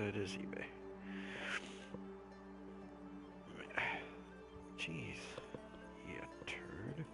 it is eBay. Jeez. You turd.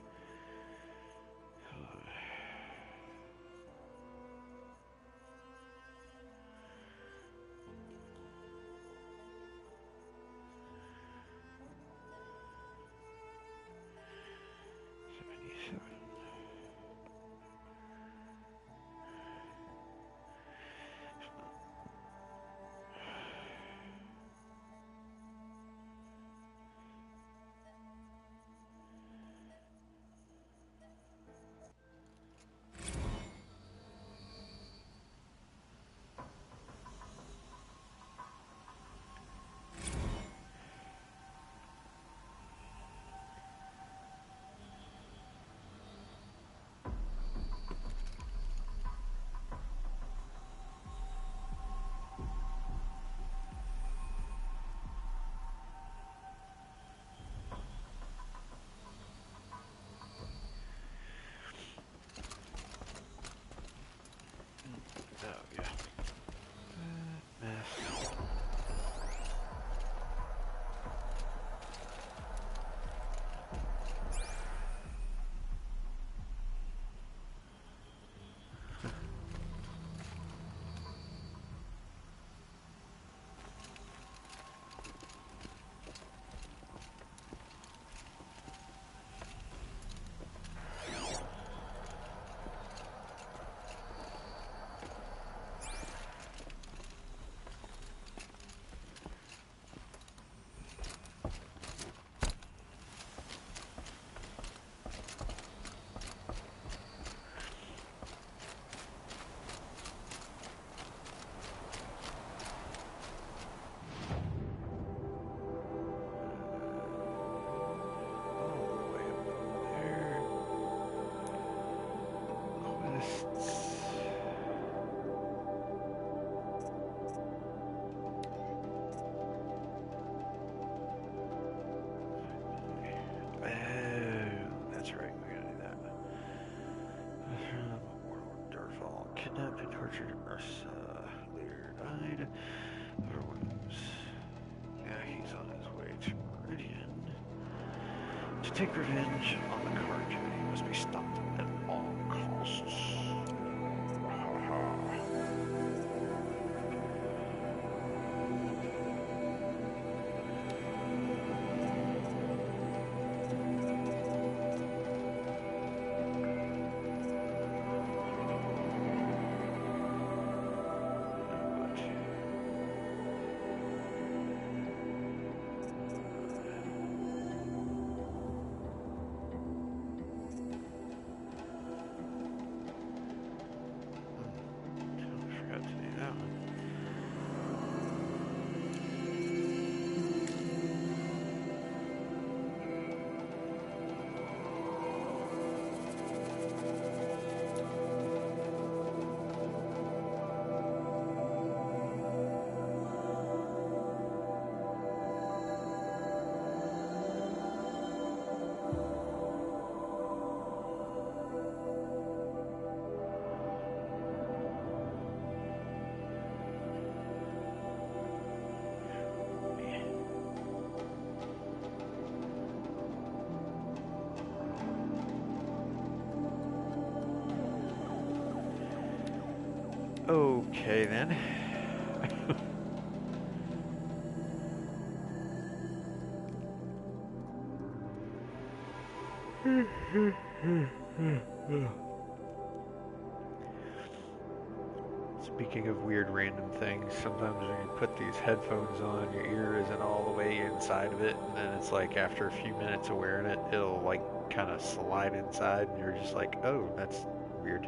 Oh, yeah. Mess. Kidnapped and tortured Ursa. Later died. Other wounds. Yeah, he's on his way to Meridian. To take revenge on the card he must be stopped at all costs. Okay then. Speaking of weird random things, sometimes when you put these headphones on, your ear isn't all the way inside of it, and then it's like after a few minutes of wearing it, it'll like kind of slide inside, and you're just like, oh, that's weird.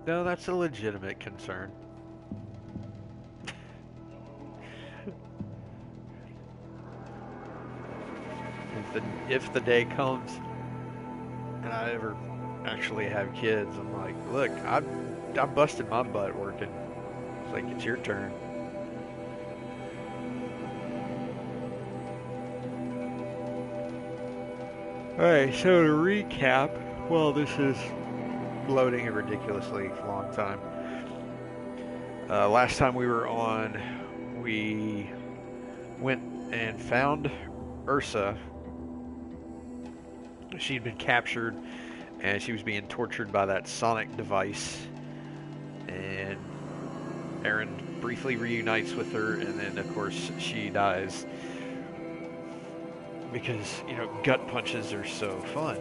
No, that's a legitimate concern. If the day comes and I ever actually have kids, I'm like, look, I busted my butt working. It's like, it's your turn. Alright, so to recap, well, this is loading a ridiculously long time. Last time we were on, we went and found Ursa. She'd been captured and she was being tortured by that sonic device. And Aaron briefly reunites with her, and then of course she dies. Because, you know, gut punches are so fun.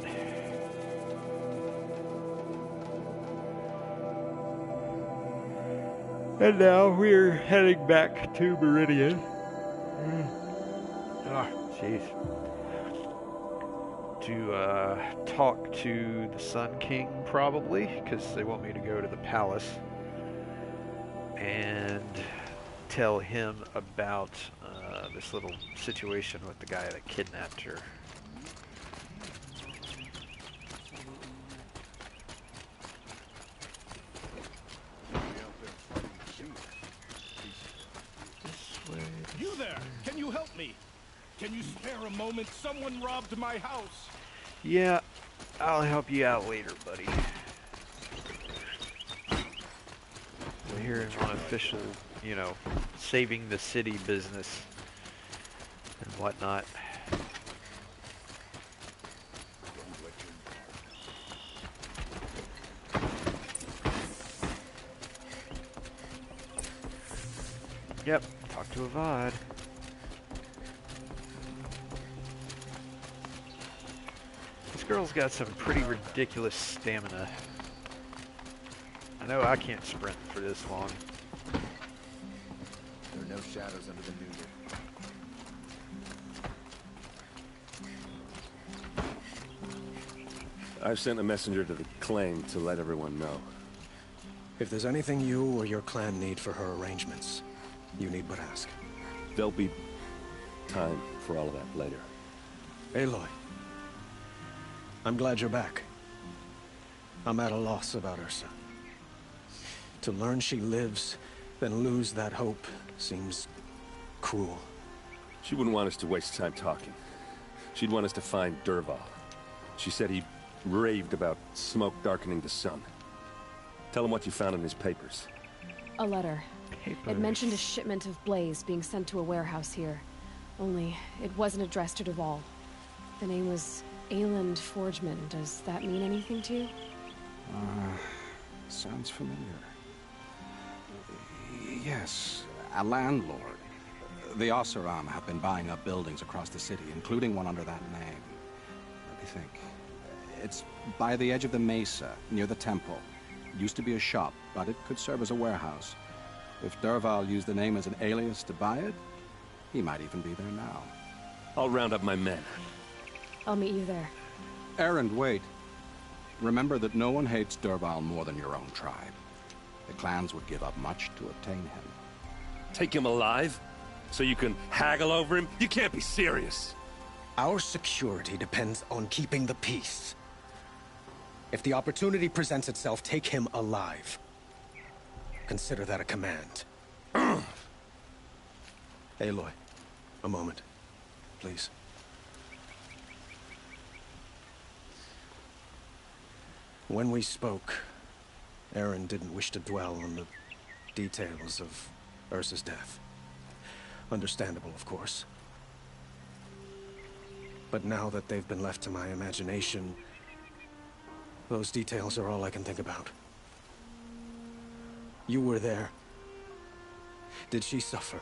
And now we're heading back to Meridian. Jeez. To talk to the Sun King, probably, because they want me to go to the palace and tell him about this little situation with the guy that kidnapped her. You there! Can you help me? Can you spare a moment? Someone robbed my house. Yeah, I'll help you out later, buddy. We're here in unofficial, you know, saving the city business and whatnot. Yep, talk to Avad. This girl's got some pretty ridiculous stamina. I know I can't sprint for this long. There are no shadows under the new moon. I've sent a messenger to the claim to let everyone know. If there's anything you or your clan need for her arrangements, you need but ask. There'll be time for all of that later. Aloy, I'm glad you're back. I'm at a loss about Ursa. To learn she lives, then lose that hope, seems cruel. She wouldn't want us to waste time talking. She'd want us to find Dervahl. She said he raved about smoke darkening the sun. Tell him what you found in his papers. A letter. It mentioned a shipment of blaze being sent to a warehouse here. Only, it wasn't addressed to Dervahl. The name was Ayland Forgeman. Does that mean anything to you? Sounds familiar. Yes, a landlord. The Oseram have been buying up buildings across the city, including one under that name. Let me think. It's by the edge of the mesa, near the temple. Used to be a shop, but it could serve as a warehouse. If Dervahl used the name as an alias to buy it, he might even be there now. I'll round up my men. I'll meet you there. Erend, wait. Remember that no one hates Dervahl more than your own tribe. The clans would give up much to obtain him. Take him alive? So you can haggle over him? You can't be serious. Our security depends on keeping the peace. If the opportunity presents itself, take him alive. Consider that a command. Aloy, a moment, please. When we spoke, Aaron didn't wish to dwell on the details of Ursa's death. Understandable, of course. But now that they've been left to my imagination, those details are all I can think about. You were there. Did she suffer?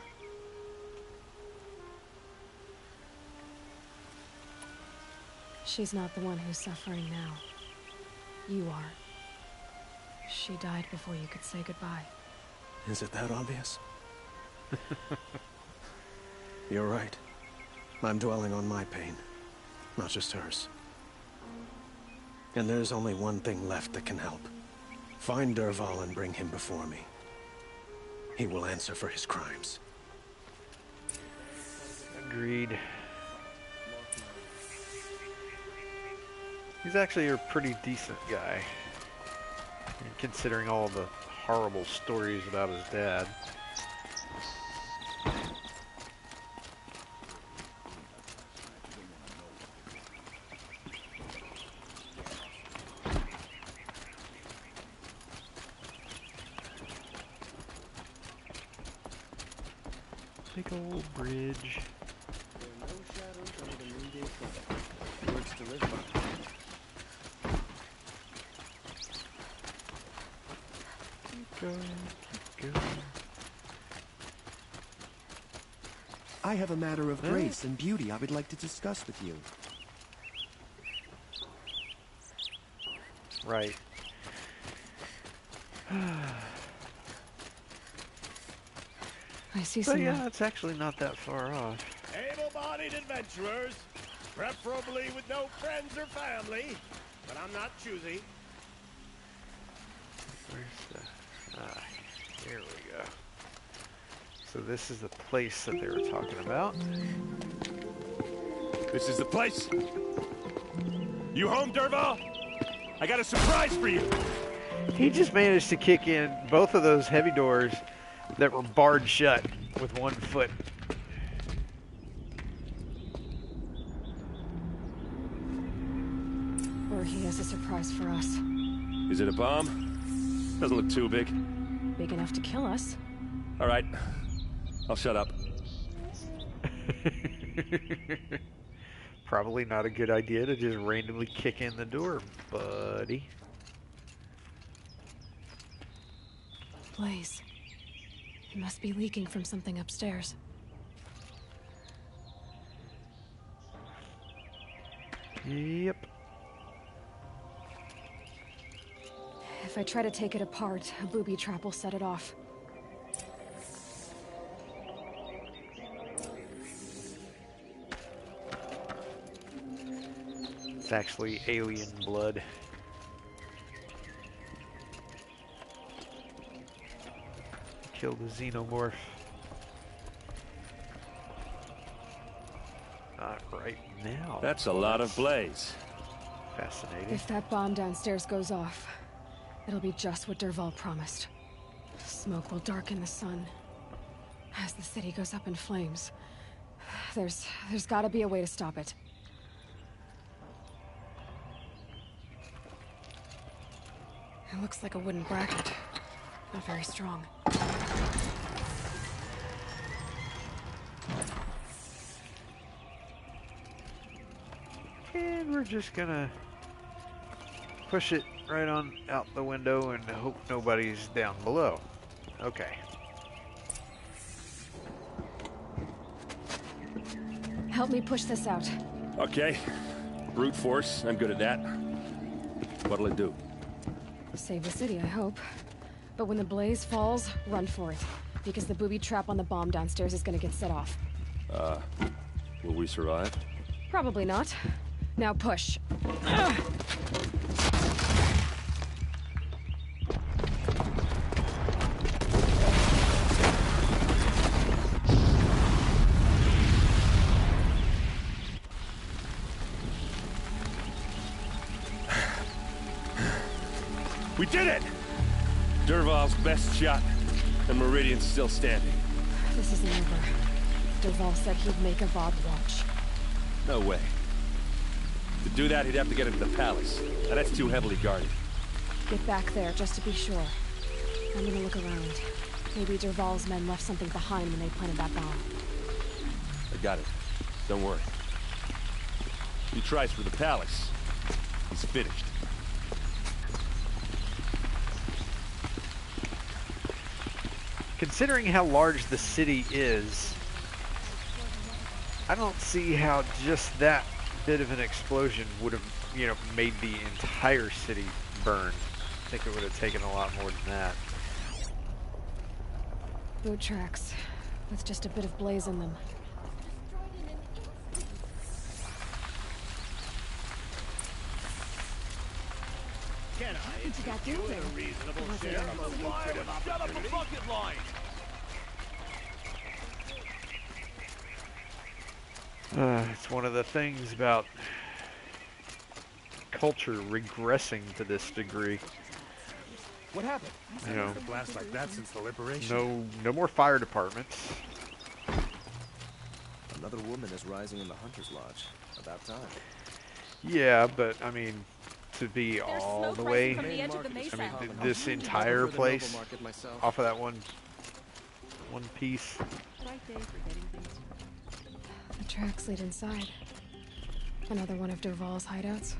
She's not the one who's suffering now. You are. She died before you could say goodbye. Is it that obvious? You're right. I'm dwelling on my pain, not just hers. And there's only one thing left that can help. Find Dervahl and bring him before me. He will answer for his crimes. Agreed. He's actually a pretty decent guy, considering all the horrible stories about his dad. Big old bridge. There are no shadows under the noonday sun. Words to live by. Keep going, keep going. I have a matter of grace and beauty I would like to discuss with you. Right. I see But some. yeah, it's actually not that far off. Able-bodied adventurers, preferably with no friends or family, but I'm not choosy. Where's the... here we go. So this is the place that they were talking about. This is the place. You home, Dervahl? I got a surprise for you. He just managed to kick in both of those heavy doors that were barred shut with one foot. Or he has a surprise for us. Is it a bomb? Doesn't look too big. Big enough to kill us. All right. I'll shut up. Probably not a good idea to just randomly kick in the door, buddy. Blaze. It must be leaking from something upstairs. Yep. If I try to take it apart, a booby trap will set it off. It's actually alien blood. Kill the xenomorph. Not right now. That's a lot of blaze. Fascinating. If that bomb downstairs goes off, it'll be just what Dervahl promised. Smoke will darken the sun. As the city goes up in flames, there's gotta be a way to stop it. It looks like a wooden bracket. Not very strong. And we're just gonna push it right on out the window and hope nobody's down below. Okay. Help me push this out. Okay. Brute force. I'm good at that. What'll it do? Save the city, I hope. But when the blaze falls, run for it. Because the booby trap on the bomb downstairs is gonna get set off. Will we survive? Probably not. Now push. We did it! Dervahl's best shot, and Meridian's still standing. This isn't over. Dervahl said he'd make a VOD watch. No way. To do that, he'd have to get into the palace. Now that's too heavily guarded. Get back there, just to be sure. I'm gonna look around. Maybe Dervahl's men left something behind when they planted that bomb. I got it. Don't worry. He tries for the palace. He's finished. Considering how large the city is, I don't see how just that bit of an explosion would have, you know, made the entire city burn. I think it would have taken a lot more than that. Boot tracks, with just a bit of blaze in them. Can I interest you in a reasonable share of a lucrative opportunity? Shut up a bucket line! It's one of the things about culture regressing to this degree. What happened? You know, A blast like that since the liberation. no more fire departments. Another woman is rising in the Hunter's Lodge. About time. Yeah, but I mean, to be all the way, From the edge of the mesa. I mean, this entire place off of that one one piece. Right day for getting things. The tracks lead inside. Another one of Dervahl's hideouts.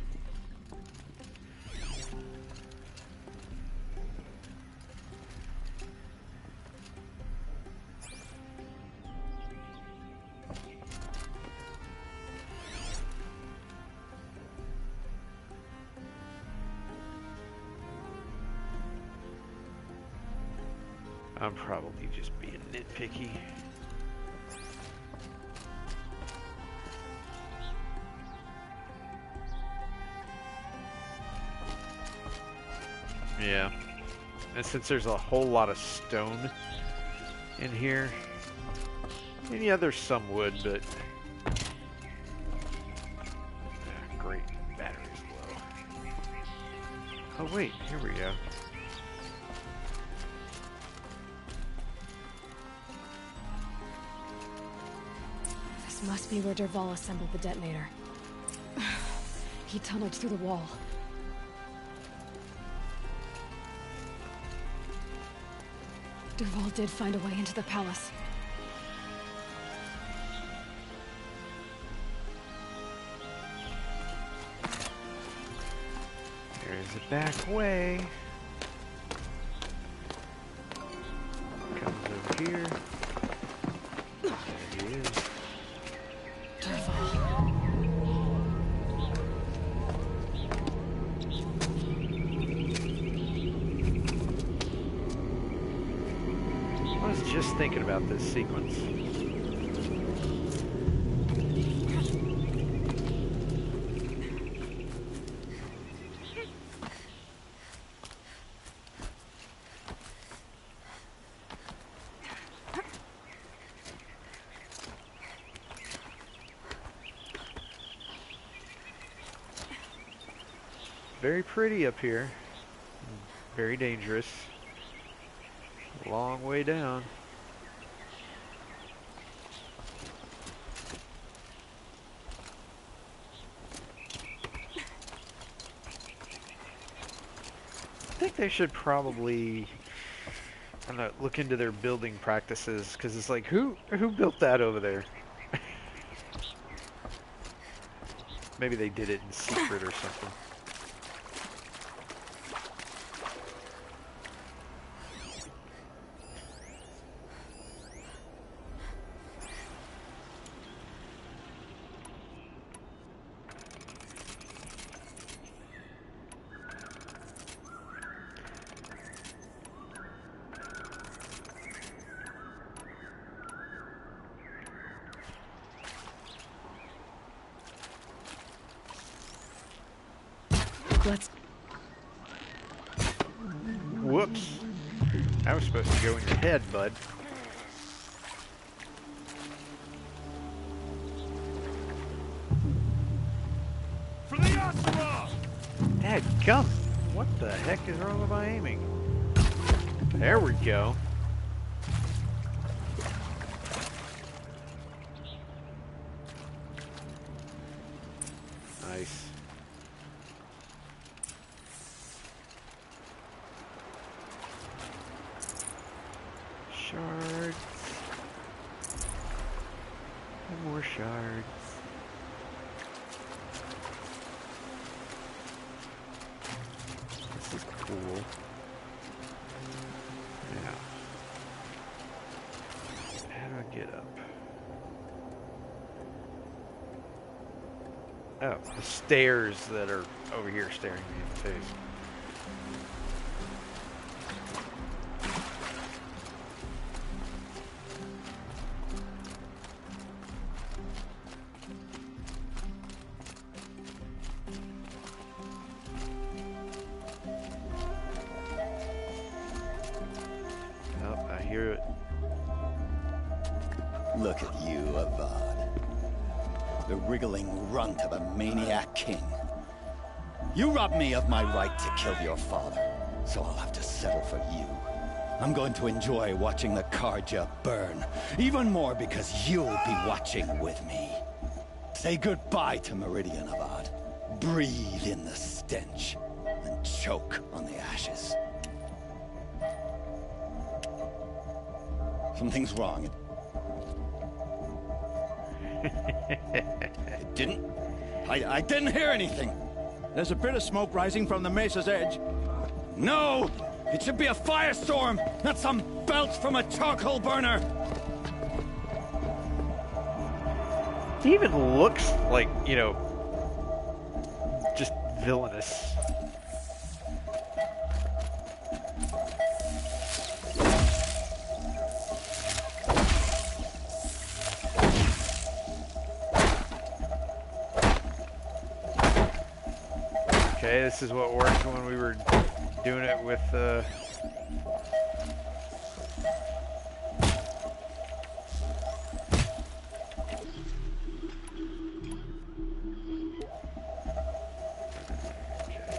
I'm probably just being nitpicky. Yeah. And since there's a whole lot of stone in here, and yeah, there's some wood, but great, battery's low. Oh wait, here we go. This must be where Dervahl assembled the detonator. He tunneled through the wall. Dervahl did find a way into the palace. There's a back way. Comes over here. There he is. Dervahl. I was just thinking about this sequence. Very pretty up here. Very dangerous. Long way down. I think they should probably, I don't know, look into their building practices, because it's like, who built that over there? Maybe they did it in secret or something. Let's... Whoops. That was supposed to go in your head, bud. For the Asura! Dadgum! What the heck is wrong with my aiming? There we go. Nice. Shards. And more shards. This is cool. Yeah. How do I get up? Oh, the stairs that are over here staring me in the face. Oh, I hear it. Look at you, Avad. The wriggling runt of a maniac king. You robbed me of my right to kill your father, so I'll have to settle for you. I'm going to enjoy watching the Karja burn, even more because you'll be watching with me. Say goodbye to Meridian, Avad. Breathe in the stench, and choke on the ashes. Something's wrong. It didn't? I didn't hear anything. There's a bit of smoke rising from the mesa's edge. No! It should be a firestorm, not some belch from a charcoal burner! He even looks like, you know, just villainous. Okay, this is what worked when we were doing it with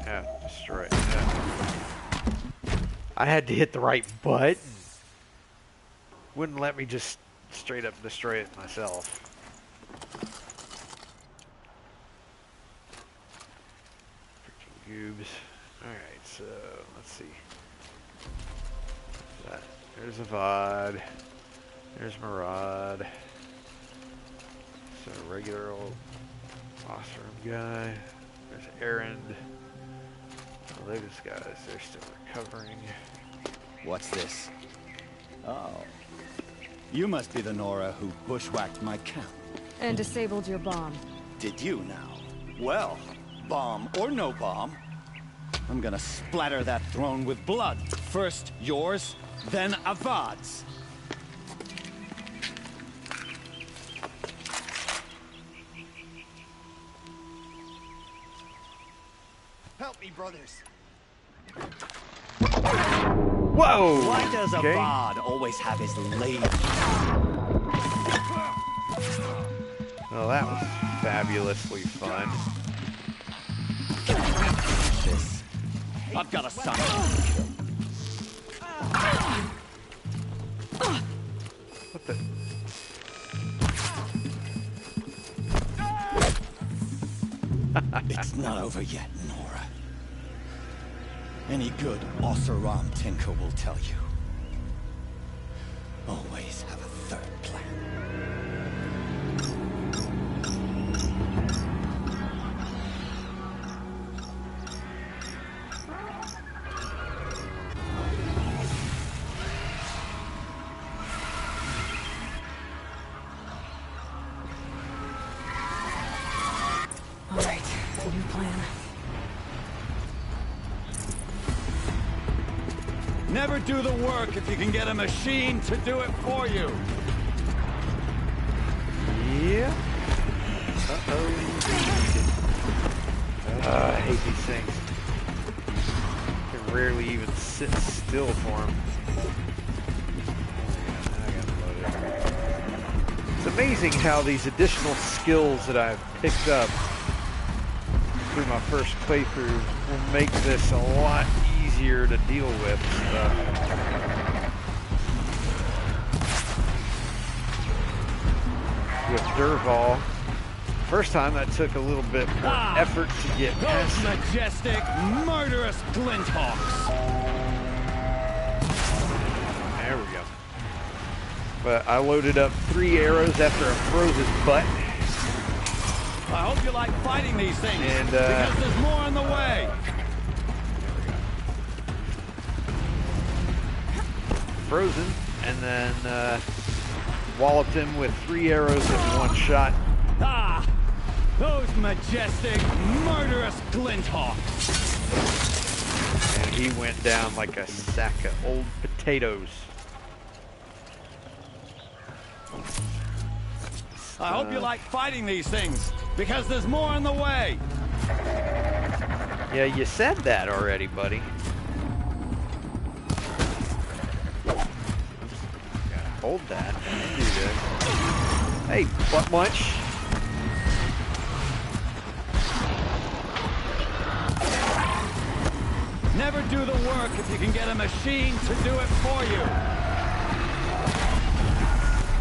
yeah, destroy it. Yeah. I had to hit the right button. Wouldn't let me just straight up destroy it myself. Goobs. Alright, so let's see. There's a VOD. There's Murad. So regular old boss room guy. There's Erend. The latest guys, they're still recovering. What's this? Oh. You must be the Nora who bushwhacked my camp. And disabled your bomb. Did you now? Well, bomb or no bomb, I'm gonna splatter that throne with blood. First yours, then Avad's. Help me, brothers. Whoa! Why does Avad always have his lady? Well, that was fabulously fun. This. I've got a son. What the? It's not over yet, Nora. Any good Oseram tinker will tell you. Always have a third plan. Never do the work if you can get a machine to do it for you. Yeah. Uh-oh. I hate these things. I can rarely even sit still for them. It's amazing how these additional skills that I've picked up through my first playthrough will make this a lot easier to deal with. With Dervahl, first time that took a little bit more effort to get past. Those majestic, murderous Glinthawks. There we go. But I loaded up 3 arrows after I froze his butt. I hope you like fighting these things, and, because there's more on the way. Frozen, and then walloped him with 3 arrows in one shot. Ah! Those majestic, murderous Glinthawks. And he went down like a sack of old potatoes. I hope you like fighting these things, because there's more on the way. Yeah, you said that already, buddy. Hold that. Do that. Hey, butt munch. Never do the work if you can get a machine to do it for you.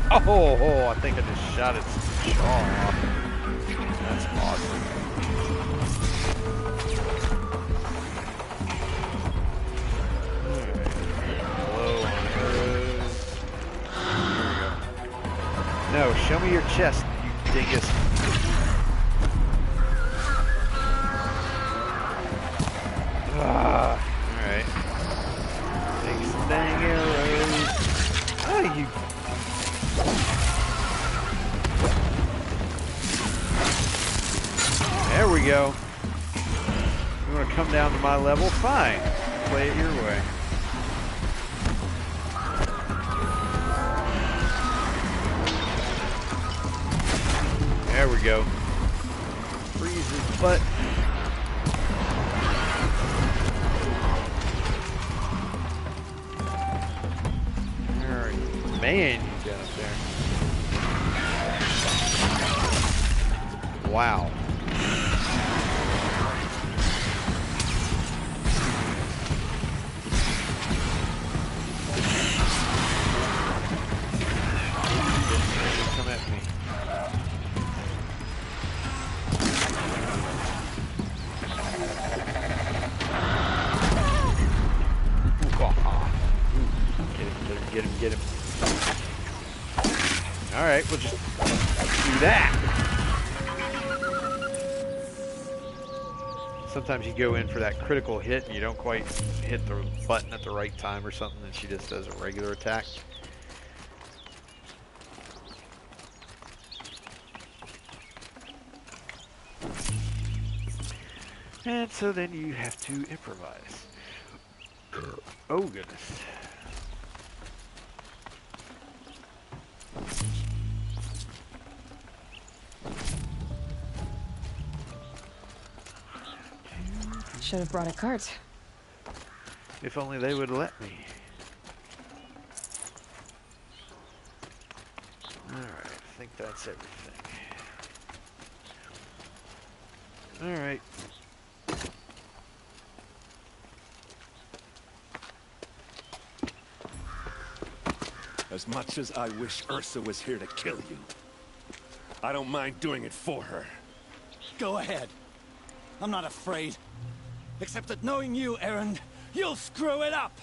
Oh, I think I just shot its jaw off. That's awesome. Low on arrows. No, show me your chest, you dingus. Alright. Take some dang arrows. Oh, you... There we go. You want to come down to my level? Fine. Play it your way. There we go. Freeze his butt. Man, you down there. Wow. Come at me. Get him, get him. Alright, we'll just do that. Sometimes you go in for that critical hit and you don't quite hit the button at the right time or something, and she just does a regular attack. And so then you have to improvise. Oh goodness. Should have brought a cart. If only they would let me. Alright, I think that's everything. Alright. As much as I wish Ursa was here to kill you, I don't mind doing it for her. Go ahead. I'm not afraid. Except that knowing you, Aaron, you'll screw it up!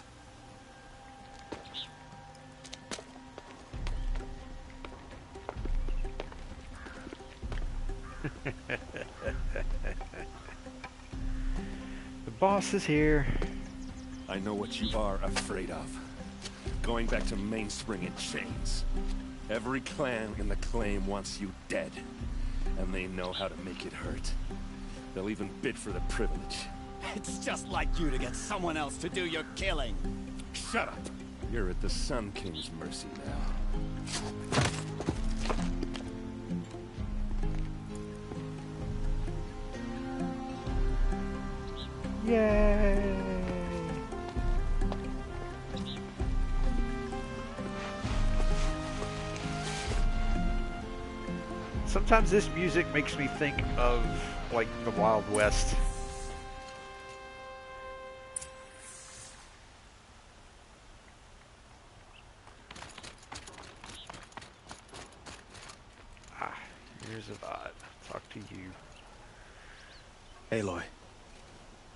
The boss is here. I know what you are afraid of. Going back to Mainspring in chains. Every clan in the claim wants you dead. And they know how to make it hurt. They'll even bid for the privilege. It's just like you to get someone else to do your killing. Shut up! You're at the Sun King's mercy now. Yay! Sometimes this music makes me think of, like, the Wild West. Here's Avad. Talk to you. Aloy,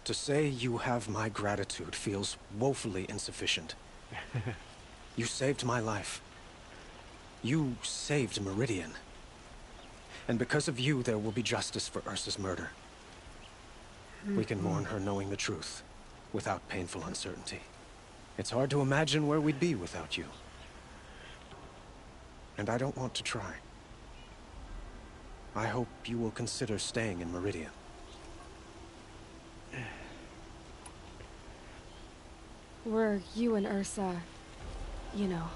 to say you have my gratitude feels woefully insufficient. You saved my life. You saved Meridian. And because of you, there will be justice for Ursa's murder. We can mourn her knowing the truth, without painful uncertainty. It's hard to imagine where we'd be without you. And I don't want to try. I hope you will consider staying in Meridian. Were you and Ursa, you know?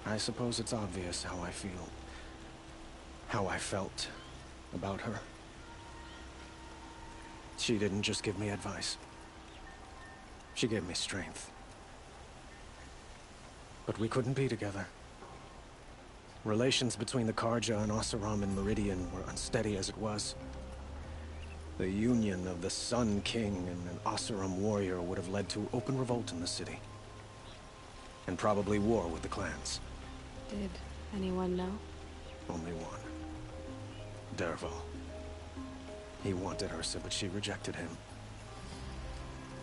I suppose it's obvious how I feel. How I felt about her. She didn't just give me advice. She gave me strength. But we couldn't be together. Relations between the Karja and Oseram and Meridian were unsteady as it was. The union of the Sun King and an Oseram warrior would have led to open revolt in the city. And probably war with the clans. Did anyone know? Only one. Dervahl. He wanted Ursa, but she rejected him.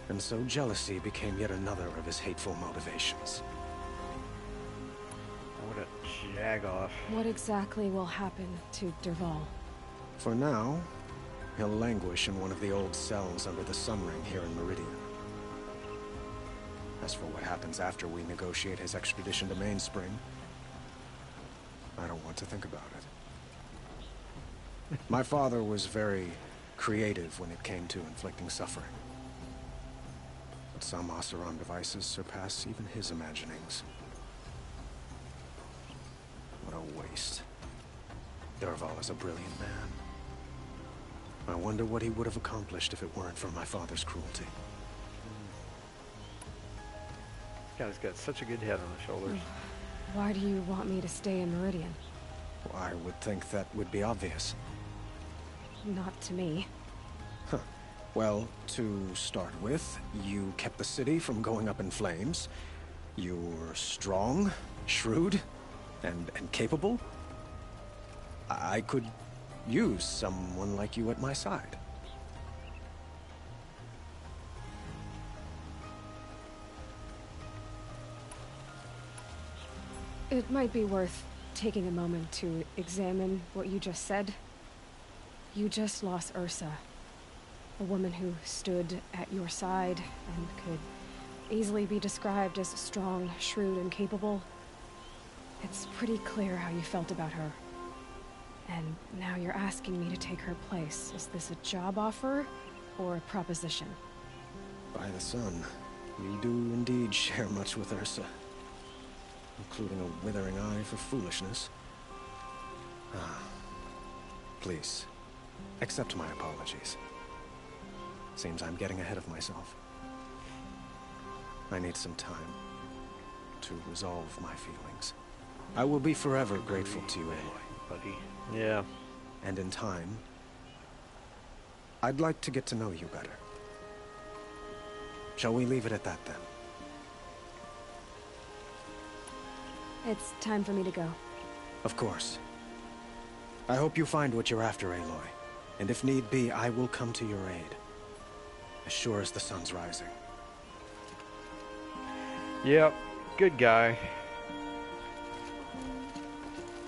And so jealousy became yet another of his hateful motivations. What a jag-off. What exactly will happen to Derval? For now, he'll languish in one of the old cells under the Sun Ring here in Meridian. As for what happens after we negotiate his extradition to Mainspring, I don't want to think about it. My father was very creative when it came to inflicting suffering. But some Oseram devices surpass even his imaginings. What a waste. Derval is a brilliant man. I wonder what he would have accomplished if it weren't for my father's cruelty. Guy's got such a good head on his shoulders. Why do you want me to stay in Meridian? Well, I would think that would be obvious. Not to me. Huh. Well, to start with, you kept the city from going up in flames. You were strong, shrewd, and capable. I could use someone like you at my side. It might be worth taking a moment to examine what you just said. You just lost Ursa, a woman who stood at your side and could easily be described as strong, shrewd, and capable. It's pretty clear how you felt about her. And now you're asking me to take her place. Is this a job offer or a proposition? By the sun, we do indeed share much with Ursa, including a withering eye for foolishness. Please, accept my apologies. Seems I'm getting ahead of myself. I need some time to resolve my feelings. I will be forever grateful to you, Aloy. Buddy. Yeah. And in time, I'd like to get to know you better. Shall we leave it at that, then? It's time for me to go. Of course. I hope you find what you're after, Aloy. And if need be, I will come to your aid. As sure as the sun's rising. Yep. Good guy.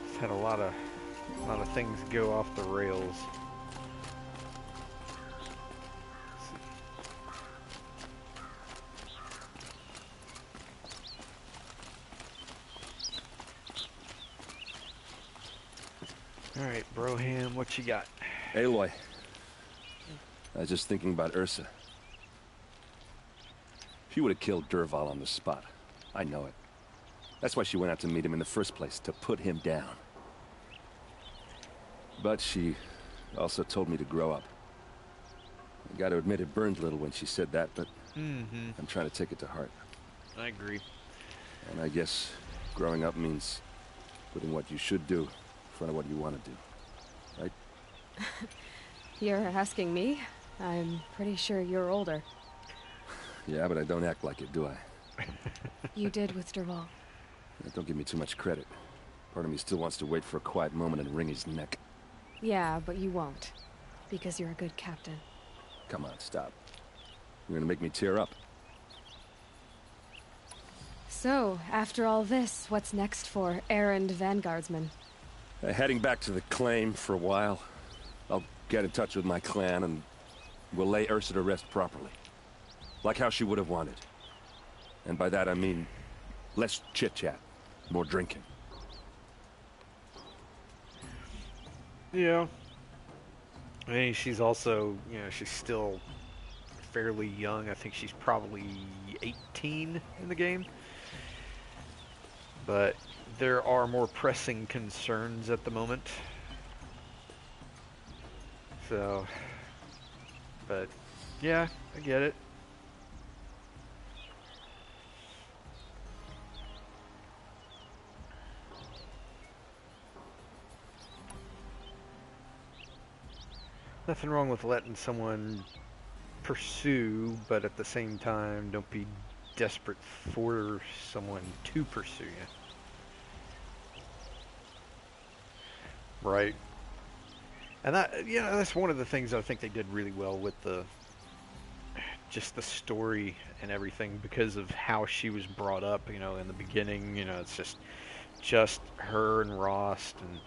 He's had a lot of things go off the rails. Alright, Broham, what you got? Aloy. I was just thinking about Ursa. She would have killed Derval on the spot. I know it. That's why she went out to meet him in the first place, to put him down. But she also told me to grow up. I gotta admit it burned a little when she said that, but I'm trying to take it to heart. I agree. And I guess growing up means putting what you should do in front of what you want to do. Right? You're asking me? I'm pretty sure you're older. Yeah, but I don't act like it, do I? You did with Derval. Don't give me too much credit. Part of me still wants to wait for a quiet moment and wring his neck. Yeah, but you won't. Because you're a good captain. Come on, stop. You're gonna make me tear up. So, after all this, what's next for errand vanguardsman? Heading back to the claim for a while. I'll get in touch with my clan and we'll lay Ursa to rest properly. Like how she would have wanted. And by that I mean less chit-chat, more drinking. Yeah. I mean, she's also, you know, she's still fairly young. I think she's probably 18 in the game. But there are more pressing concerns at the moment. So, but yeah, I get it. Nothing wrong with letting someone pursue, but at the same time, don't be desperate for someone to pursue you. Right. And that, you know, that's one of the things I think they did really well with just the story and everything, because of how she was brought up, you know, in the beginning. You know, it's just just her and Rost, and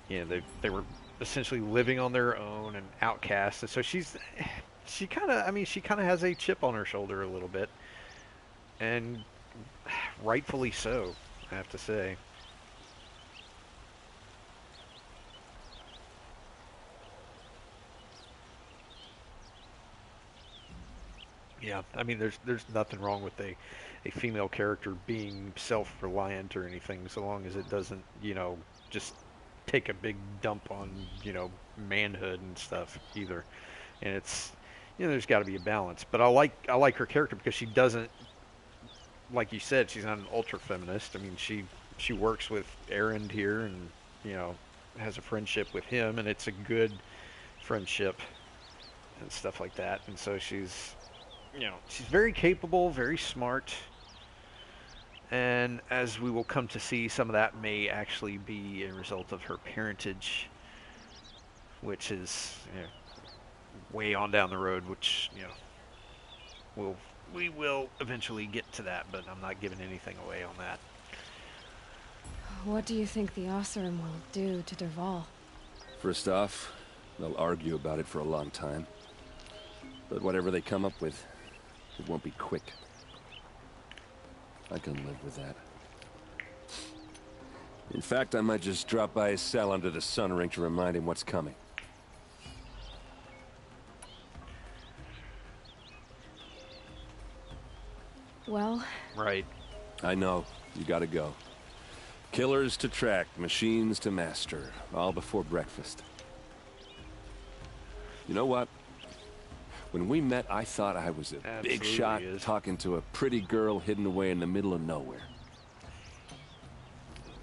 you know, they were essentially living on their own and outcast. And so she kind of, I mean, she kind of has a chip on her shoulder a little bit, and rightfully so, I have to say. Yeah, I mean, there's nothing wrong with a female character being self-reliant or anything, so long as it doesn't, you know, just take a big dump on, you know, manhood and stuff either. And it's, you know, there's got to be a balance. But I like her character because she doesn't, like you said, she's not an ultra feminist. I mean, she works with Aaron here, and you know, has a friendship with him, and it's a good friendship and stuff like that. And so she's, you know, she's very capable, very smart, and as we will come to see, some of that may actually be a result of her parentage, which is, you know, way on down the road, which, you know, we will eventually get to that, but I'm not giving anything away on that. What do you think the Oseram will do to Dervahl? First off, they'll argue about it for a long time. But whatever they come up with, it won't be quick. I can live with that. In fact, I might just drop by his cell under the sun ring to remind him what's coming. Well... Right. I know. You gotta go. Killers to track, machines to master, all before breakfast. You know what? When we met, I thought I was a big shot talking to a pretty girl hidden away in the middle of nowhere.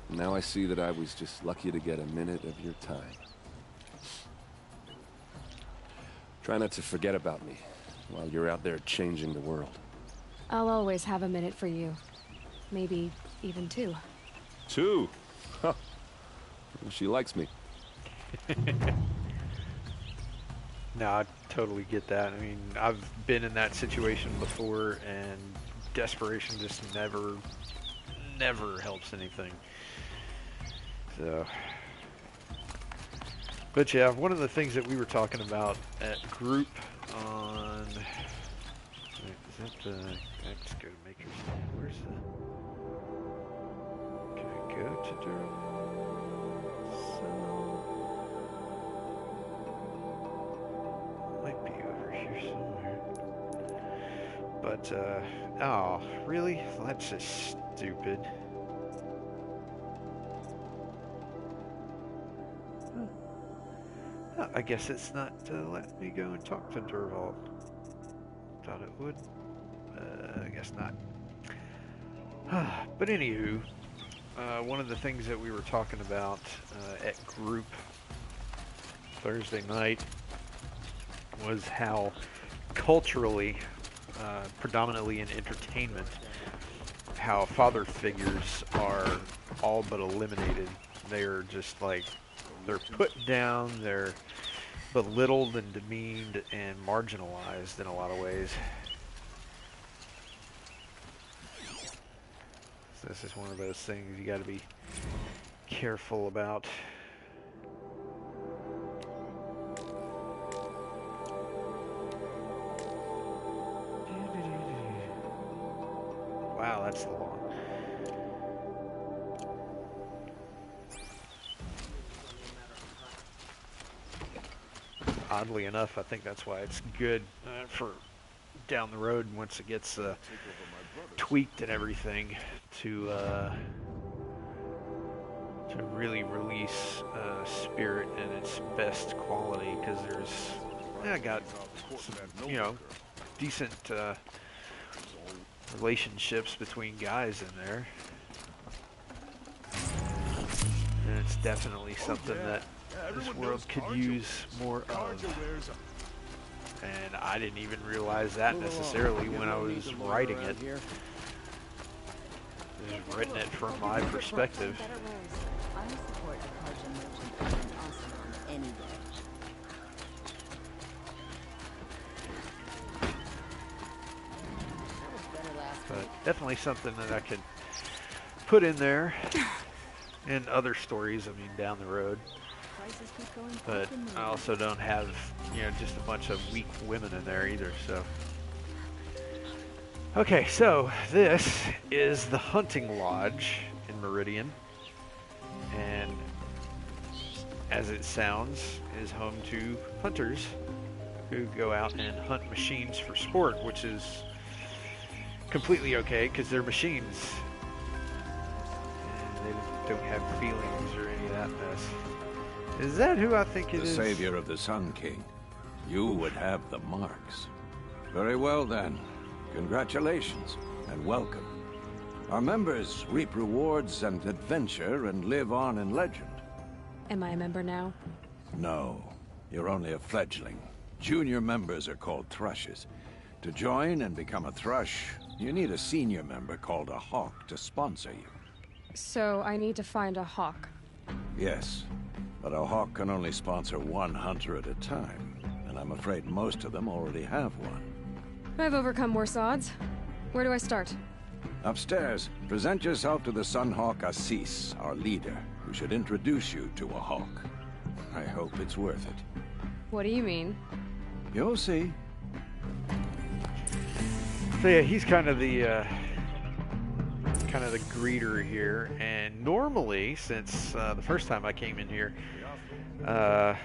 Now I see that I was just lucky to get a minute of your time. Try not to forget about me while you're out there changing the world. I'll always have a minute for you. Maybe even two. Two? Huh. She likes me. No, I totally get that. I mean, I've been in that situation before, and desperation just never helps anything. So, but yeah, one of the things that we were talking about at group on, wait, is that the, let's go to Maker's Stand. Where's the, can I go to Durham? Might be over here somewhere. But, oh, really? That's just stupid. Oh, I guess it's not letting me go and talk to Dervahl. Thought it would. I guess not. But anywho, one of the things that we were talking about at group Thursday night was how culturally, predominantly in entertainment, how father figures are all but eliminated. They're just like, they're put down, they're belittled and demeaned and marginalized in a lot of ways. So this is one of those things you got to be careful about. Wow, that's long. Oddly enough, I think that's why it's good for down the road once it gets tweaked and everything to really release Spirit in its best quality, because there's, I got some, you know, decent relationships between guys in there, and it's definitely something that this world could use more of. And I didn't even realize that necessarily when I was writing it. Just written it from my perspective. But definitely something that I could put in there and other stories, I mean, down the road. But I also don't have, you know, just a bunch of weak women in there either, so. Okay, so this is the hunting lodge in Meridian, and as it sounds, is home to hunters who go out and hunt machines for sport, which is completely okay because they're machines and they don't have feelings or any of that mess. Is that who I think it is? The savior of the Sun King. You would have the marks. Very well then. Congratulations and welcome. Our members reap rewards and adventure and live on in legend. Am I a member now? No, you're only a fledgling. Junior members are called thrushes. To join and become a thrush, you need a senior member called a hawk to sponsor you. So I need to find a hawk. Yes, but a hawk can only sponsor one hunter at a time, and I'm afraid most of them already have one. I've overcome worse odds. Where do I start? Upstairs, present yourself to the Sunhawk Assis, our leader, who should introduce you to a hawk. I hope it's worth it. What do you mean? You'll see. So yeah, he's kind of the greeter here, and normally, since the first time I came in here, I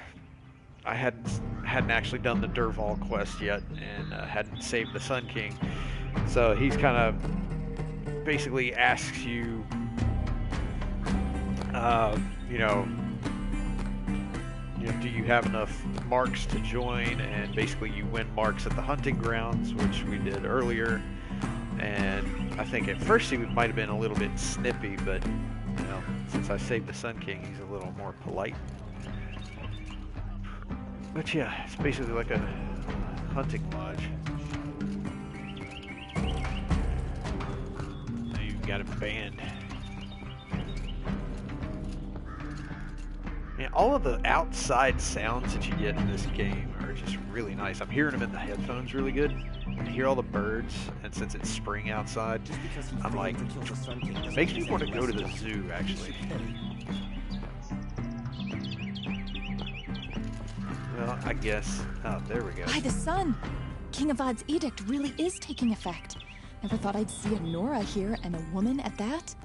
hadn't actually done the Dervahl quest yet, and hadn't saved the Sun King. So he's kind of basically asks you, you know, do you have enough marks to join? And basically you win marks at the hunting grounds, which we did earlier. And I think at first he might have been a little bit snippy, but you know, since I saved the Sun King, he's a little more polite. But yeah, it's basically like a hunting lodge. Now you've got it banned. And all of the outside sounds that you get in this game are just really nice. I'm hearing them in the headphones really good. I hear all the birds, and since it's spring outside, I'm like, it makes me want to go to the zoo, actually. Well, I guess, oh, there we go. By the sun! King Avad's edict really is taking effect. Never thought I'd see a Nora here, and a woman at that.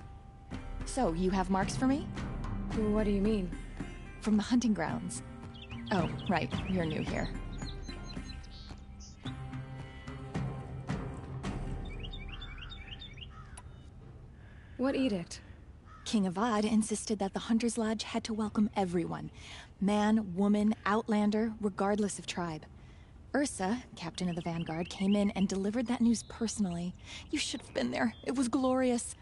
So, you have marks for me? What do you mean? From the hunting grounds. Oh, right, you're new here. What edict? King Avad insisted that the Hunter's Lodge had to welcome everyone. Man, woman, outlander, regardless of tribe. Ursa, captain of the Vanguard, came in and delivered that news personally. You should have been there. It was glorious.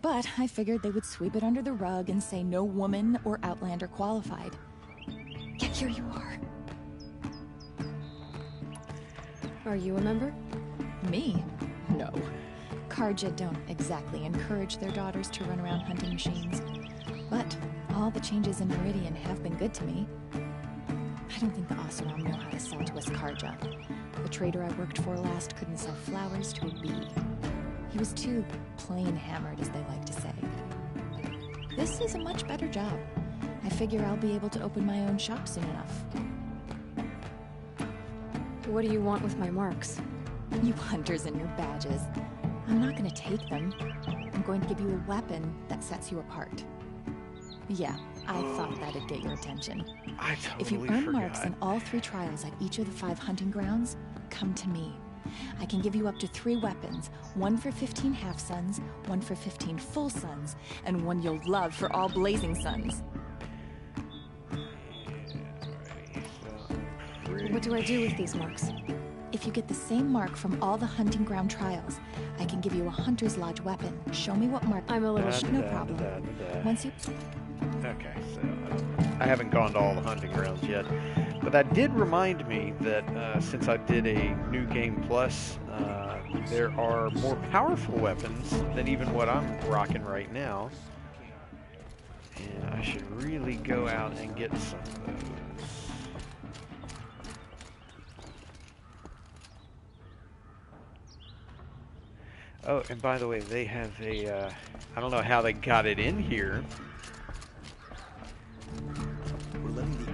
But I figured they would sweep it under the rug and say no woman or outlander qualified. Yet here you are. Are you a member? Me? No. Karja don't exactly encourage their daughters to run around hunting machines. But all the changes in Meridian have been good to me. I don't think the Oseram know how to sell to us Karja. The trader I worked for last couldn't sell flowers to a bee. He was too plain-hammered, as they like to say. This is a much better job. I figure I'll be able to open my own shop soon enough. What do you want with my marks? You hunters and your badges. I'm not going to take them. I'm going to give you a weapon that sets you apart. Yeah, I thought that'd get your attention. I totally If you earn forgot. marks in all 3 trials at each of the 5 hunting grounds, come to me. I can give you up to 3 weapons, 1 for 15 half-suns, 1 for 15 full suns, and 1 you'll love for all blazing suns. What do I do with these marks? If you get the same mark from all the hunting ground trials, I can give you a Hunter's Lodge weapon. Show me what mark. I'm a little no problem. Once you... Okay, so I haven't gone to all the hunting grounds yet, but that did remind me that since I did a new game plus, there are more powerful weapons than even what I'm rocking right now, and I should really go out and get some of those. Oh, and by the way, they have a, I don't know how they got it in here,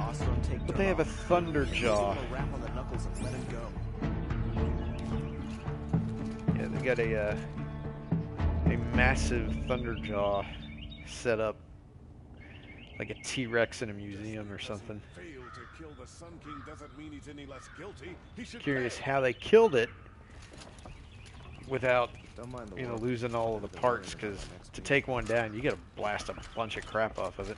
Oseram take But they have a Dervahl. thunder jaw. Give him a rap on the knuckles and let him go. Yeah, they got a massive thunder jaw set up like a T-Rex in a museum or something. Curious how they killed it without, you know, losing all of the parts, because to take one down, you got to blast a bunch of crap off of it.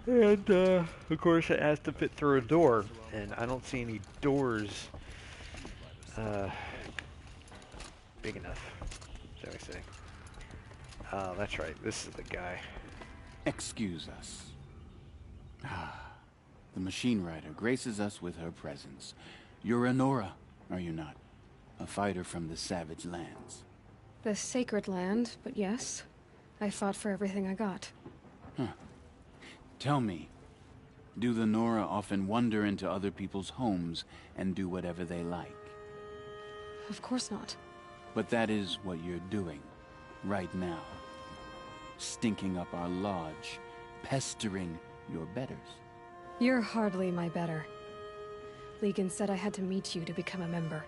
And, of course, it has to fit through a door, and I don't see any doors big enough, shall we say. Oh, that's right, this is the guy. Excuse us. The machine rider graces us with her presence. You're Nora, are you not? A fighter from the savage lands. The sacred land, but yes. I fought for everything I got. Huh. Tell me, do the Nora often wander into other people's homes and do whatever they like? Of course not. But that is what you're doing, right now. Stinking up our lodge, pestering your betters. You're hardly my better. Legan said I had to meet you to become a member.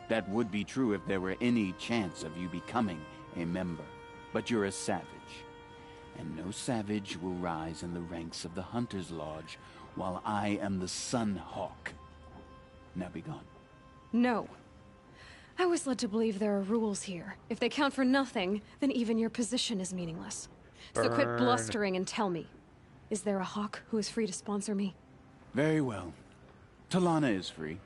That would be true if there were any chance of you becoming a member. But you're a savage. And no savage will rise in the ranks of the Hunter's Lodge while I am the Sun Hawk. Now be gone. No. I was led to believe there are rules here. If they count for nothing, then even your position is meaningless. So quit blustering and tell me. Is there a Hawk who is free to sponsor me? Very well. Talana is free.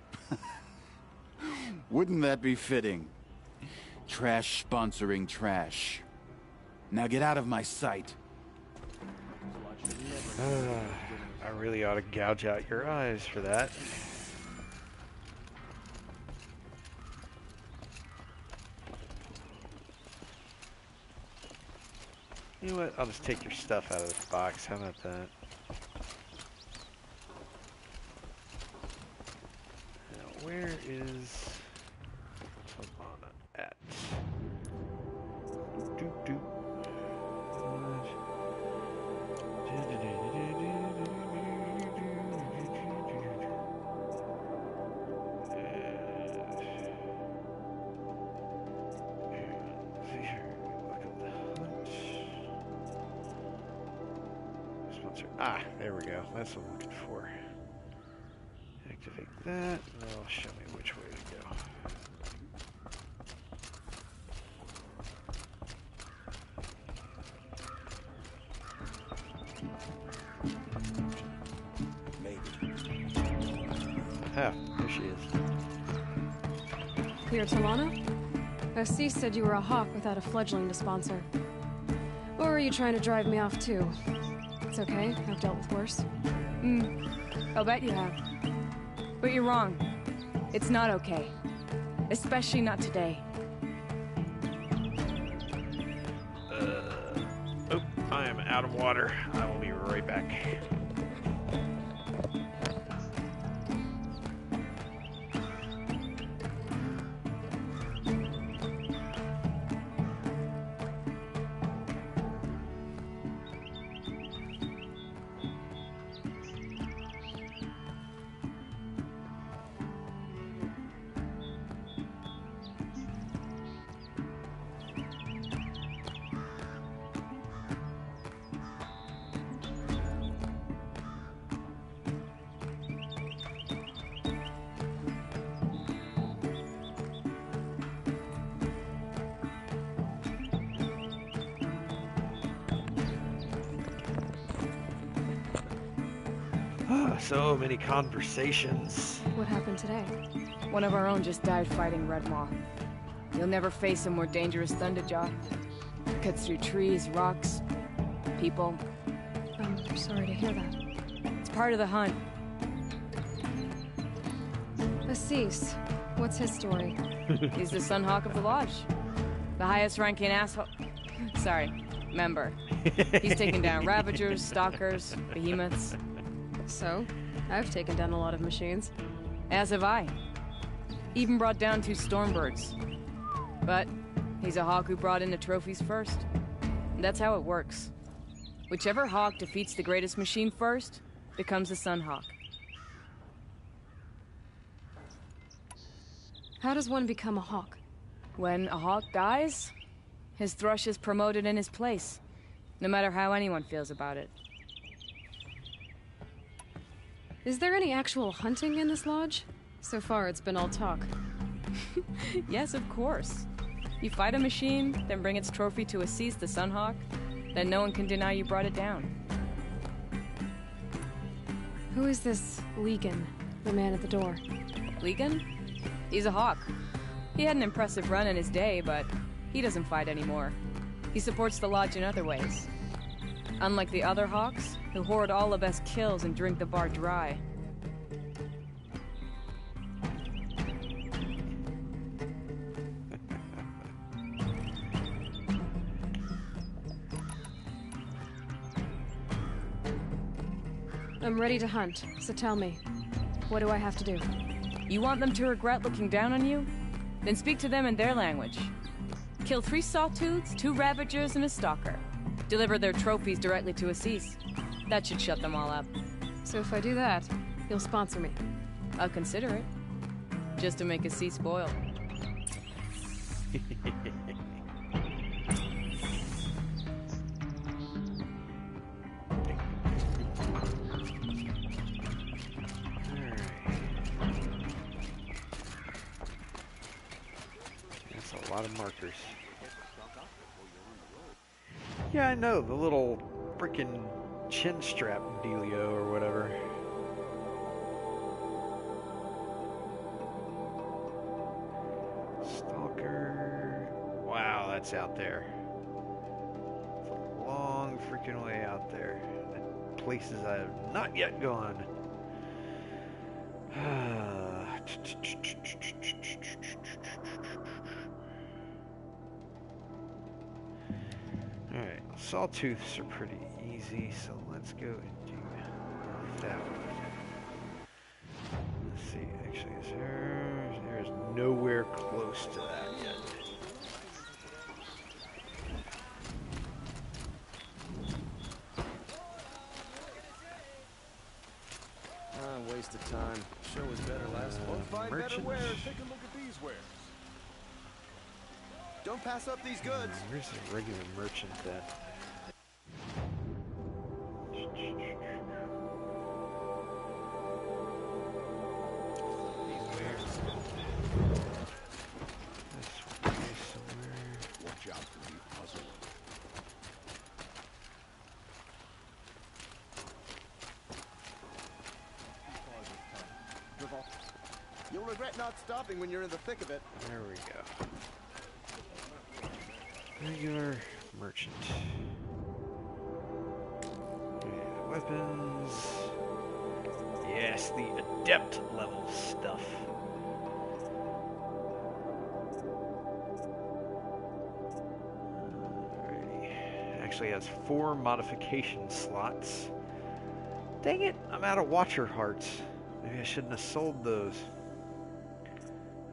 Wouldn't that be fitting? Trash sponsoring trash. Now get out of my sight. I really ought to gouge out your eyes for that. You know what? I'll just take your stuff out of this box. How about that? Now, where is Talana at? Doop doop. Ah, there we go. That's what I'm looking for. Activate that, and it'll show me which way to go. Ah, there she is. You're Talana? Assis said you were a Hawk without a fledgling to sponsor. Or are you trying to drive me off too? It's okay, I've dealt with worse. I'll bet you have. But you're wrong. It's not okay. Especially not today. Oh, I am out of water. I will be right back. So many conversations. What happened today? One of our own just died fighting Red Maw. You'll never face a more dangerous Thunderjaw. Cuts through trees, rocks, people. I'm sorry to hear that. It's part of the hunt. Assis, what's his story? He's the Sunhawk of the Lodge. The highest ranking member. He's taken down Ravagers, Stalkers, Behemoths. So, I've taken down a lot of machines. As have I. Even brought down 2 Stormbirds. But he's a Hawk who brought in the trophies first. That's how it works. Whichever hawk defeats the greatest machine first becomes the Sun Hawk. How does one become a hawk? When a hawk dies, his thrush is promoted in his place, no matter how anyone feels about it. Is there any actual hunting in this lodge? So far, it's been all talk. Yes, of course. You fight a machine, then bring its trophy to Assis the Sunhawk, then no one can deny you brought it down. Who is this Legan, the man at the door? Legan? He's a hawk. He had an impressive run in his day, but he doesn't fight anymore. He supports the lodge in other ways. Unlike the other hawks, who hoard all of us kills and drink the bar dry. I'm ready to hunt, so tell me, what do I have to do? You want them to regret looking down on you? Then speak to them in their language. Kill 3 sawtooths, 2 ravagers, and a stalker. Deliver their trophies directly to Assis. That should shut them all up. So if I do that, you'll sponsor me? I'll consider it. Just to make Assis spoil. A lot of markers. Yeah, I know, the little freaking chin strap dealio or whatever. Stalker. Wow, that's out there. It's a long freaking way out there. And places I have not yet gone. Alright, sawtooths are pretty easy, so let's go and do that one. Let's see, actually, there's nowhere close to that yet. Waste of time. Show was better last month. Find better wares. Take a look at these wares. Don't pass up these goods. Where's the regular merchant at? Watch out for you, puzzle. You'll regret not stopping when you're in the thick of it. There we go. Regular merchant. Yeah, weapons. Yes, the adept level stuff. Alrighty. Actually has 4 modification slots. Dang it, I'm out of Watcher hearts. Maybe I shouldn't have sold those.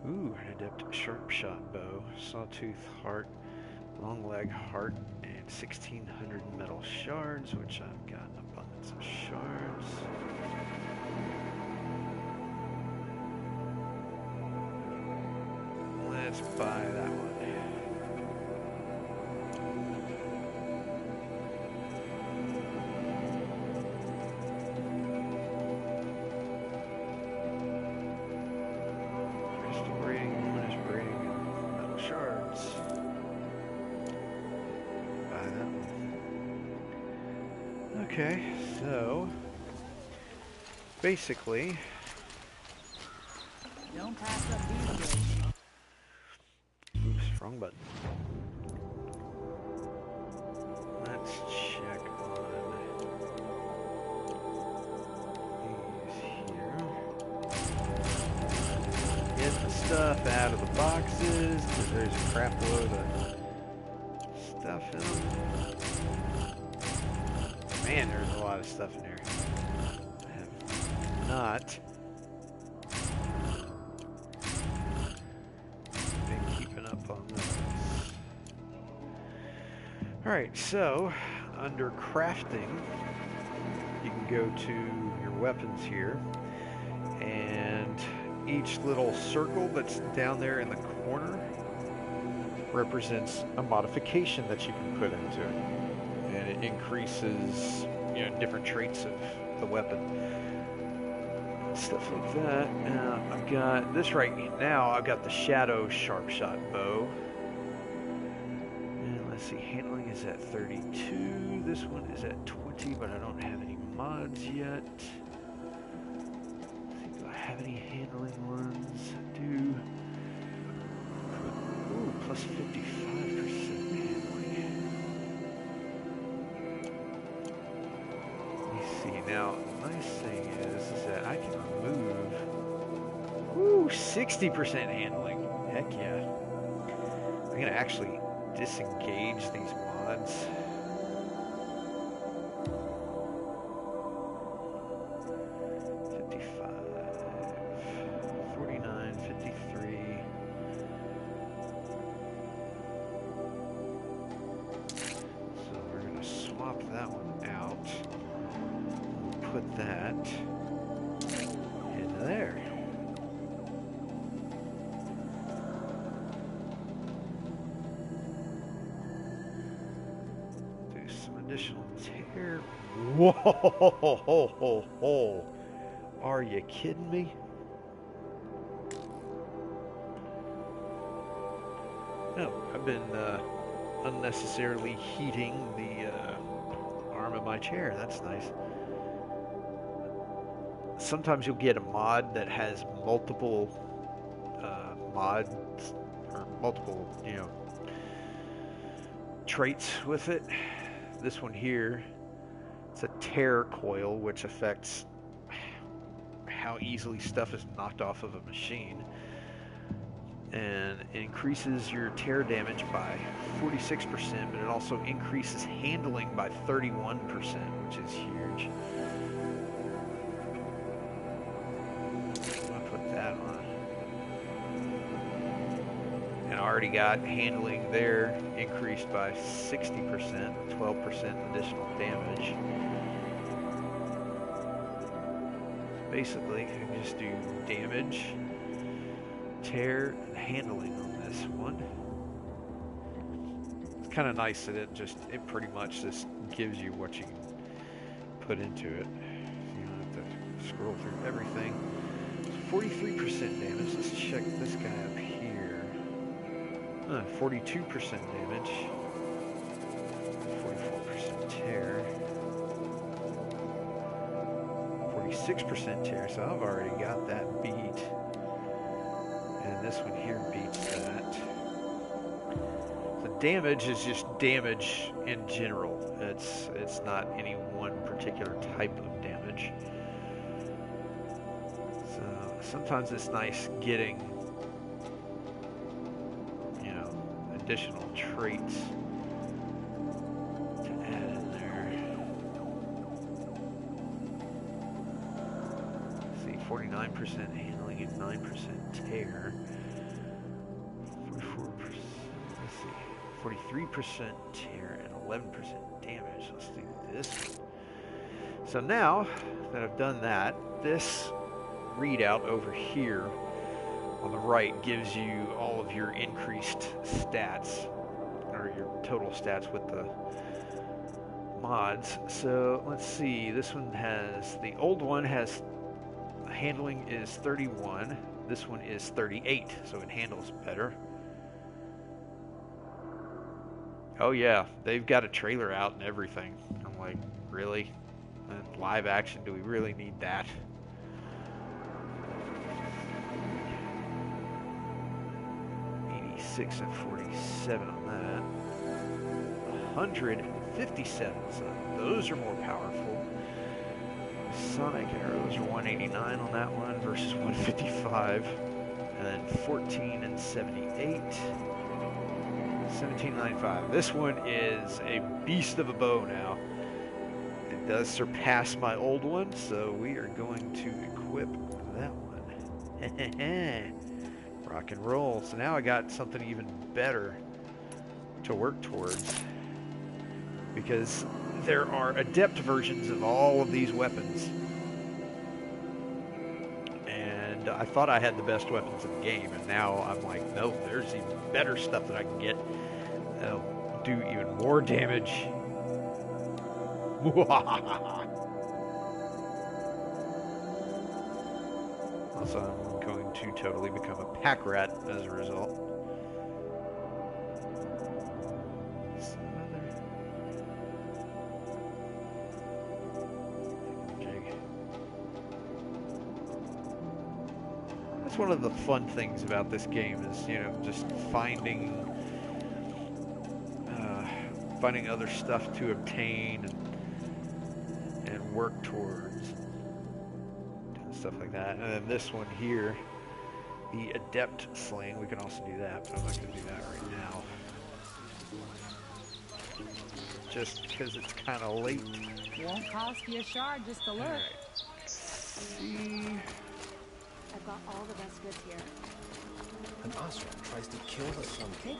Ooh, an adept sharp shot bow, sawtooth heart, long leg heart, and 1600 metal shards, which I've got an abundance of shards. Let's buy that one. Okay, so basically, don't pass up these days. Oops, wrong button. Let's check on these here. Get the stuff out of the boxes, because there's a crap load of stuff in them. Man, there's a lot of stuff in there. I have not been keeping up on this. Alright, so under crafting, you can go to your weapons here, and each little circle that's down there in the corner represents a modification that you can put into it. And it increases, you know, different traits of the weapon. Stuff like that. I've got this right now, I've got the Shadow Sharp Shot Bow. And let's see, handling is at 32. This one is at 20, but I don't have any mods yet. Let's see, do I have any handling ones? I do. Ooh, plus 55% handling. Let me see. Now, the nice thing is that I can remove. Ooh, 60% handling. Heck yeah. I'm gonna actually disengage these mods. Whoa! Are you kidding me? No, I've been unnecessarily heating the arm of my chair. That's nice. Sometimes you'll get a mod that has multiple mods or multiple, you know, traits with it. This one here. It's a tear coil, which affects how easily stuff is knocked off of a machine. And it increases your tear damage by 46%, but it also increases handling by 31%, which is huge. I'll put that on. And I already got handling there increased by 60%, 12% additional damage. Basically, I can just do damage, tear, and handling on this one. It's kind of nice that it pretty much just gives you what you can put into it. You don't have to scroll through everything. 43% damage. Let's check this guy up here. 42% damage. 44% tear. 46% tear, so I've already got that beat. And this one here beats that. The damage is just damage in general. It's not any one particular type of damage. So sometimes it's nice getting, you know, additional traits to add in there. Let's see, 49% handling and 9% tear. 44%, let's see, 43% tear and 11% damage. Let's do this one. So now that I've done that, this readout over here on the right gives you all of your increased stats, or your total stats with the mods. So let's see, this one has, the old one has, handling is 31, this one is 38, so it handles better. Oh yeah, they've got a trailer out and everything. I'm like, really? And live action, do we really need that? And 47 on that. 157, so those are more powerful. Sonic arrows are 189 on that one versus 155. And then 14 and 78. 1795. This one is a beast of a bow now. It does surpass my old one, so we are going to equip that one. Rock and roll. So now I got something even better to work towards. because there are adept versions of all of these weapons. And I thought I had the best weapons in the game, and now I'm like, no, there's even better stuff that I can get that'll do even more damage. Also, I'm going to totally become a pack rat as a result. That's one of the fun things about this game is, you know, just finding other stuff to obtain and work towards. Stuff like that. And then this one here, the adept sling, we can also do that, but I'm not going to do that right now. Just because it's kind of late. Won't cost you a shard just to look. All right. Let's see. I've got all the best goods here. An Osram tries to kill the Sun King.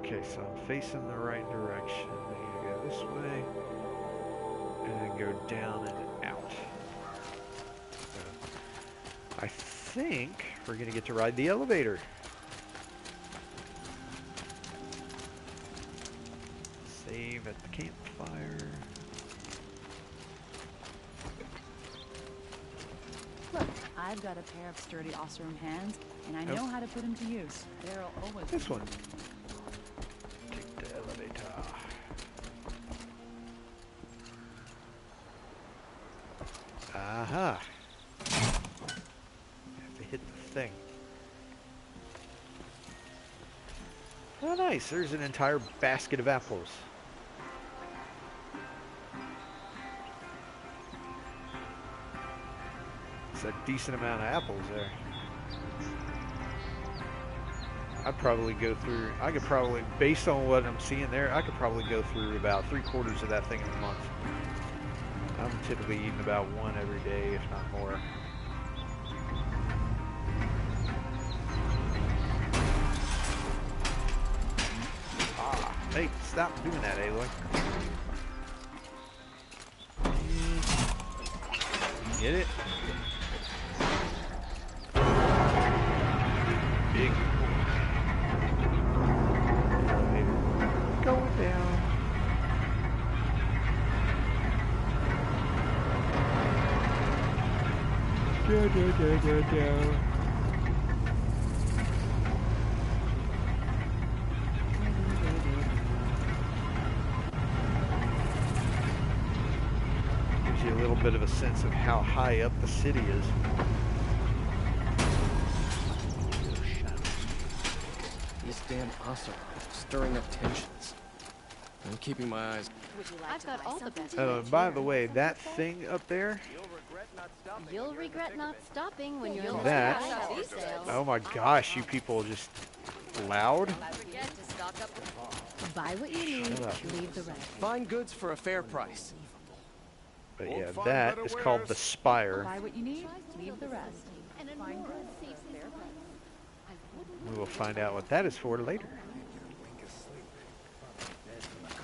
Okay, so I'm facing the right direction. I need to go this way. And then go down and out. So I think we're going to get to ride the elevator. Save at the campfire. Look, I've got a pair of sturdy Osram hands, and I know how to put them to use. There'll always be this one. Take the elevator. Aha! You have to hit the thing. Oh, nice. There's an entire basket of apples. It's a decent amount of apples there. I'd probably go through, I could probably, based on what I'm seeing there, I could probably go through about 3/4 of that thing in a month. I'm typically eating about one every day, if not more. Ah, hey, stop doing that, Aloy. Get it? Big going down. Go. Gives you a little bit of a sense of how high up the city is. These damn Osram stirring up tensions. I'm keeping my eyes. I've got all the best. Oh, and by the way, that thing up there. You'll regret not stopping when you're That. Oh my gosh, you people are just loud. Buy what you need, leave the rest. Find goods for a fair price. But yeah, that is called the Spire. Buy what you need, leave the rest. We will find out what that is for later.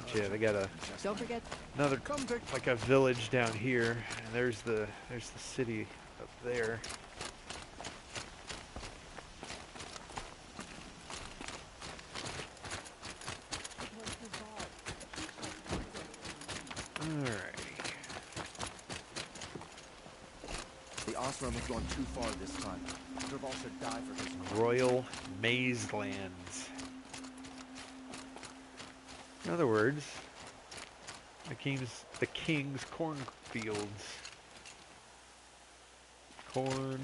But yeah, they got Don't forget another like a village down here, and there's the city up there. Alrighty. The Osram has gone too far this time. Dervahl should die for this. Royal Mazelands. In other words, the king's cornfields. Corn.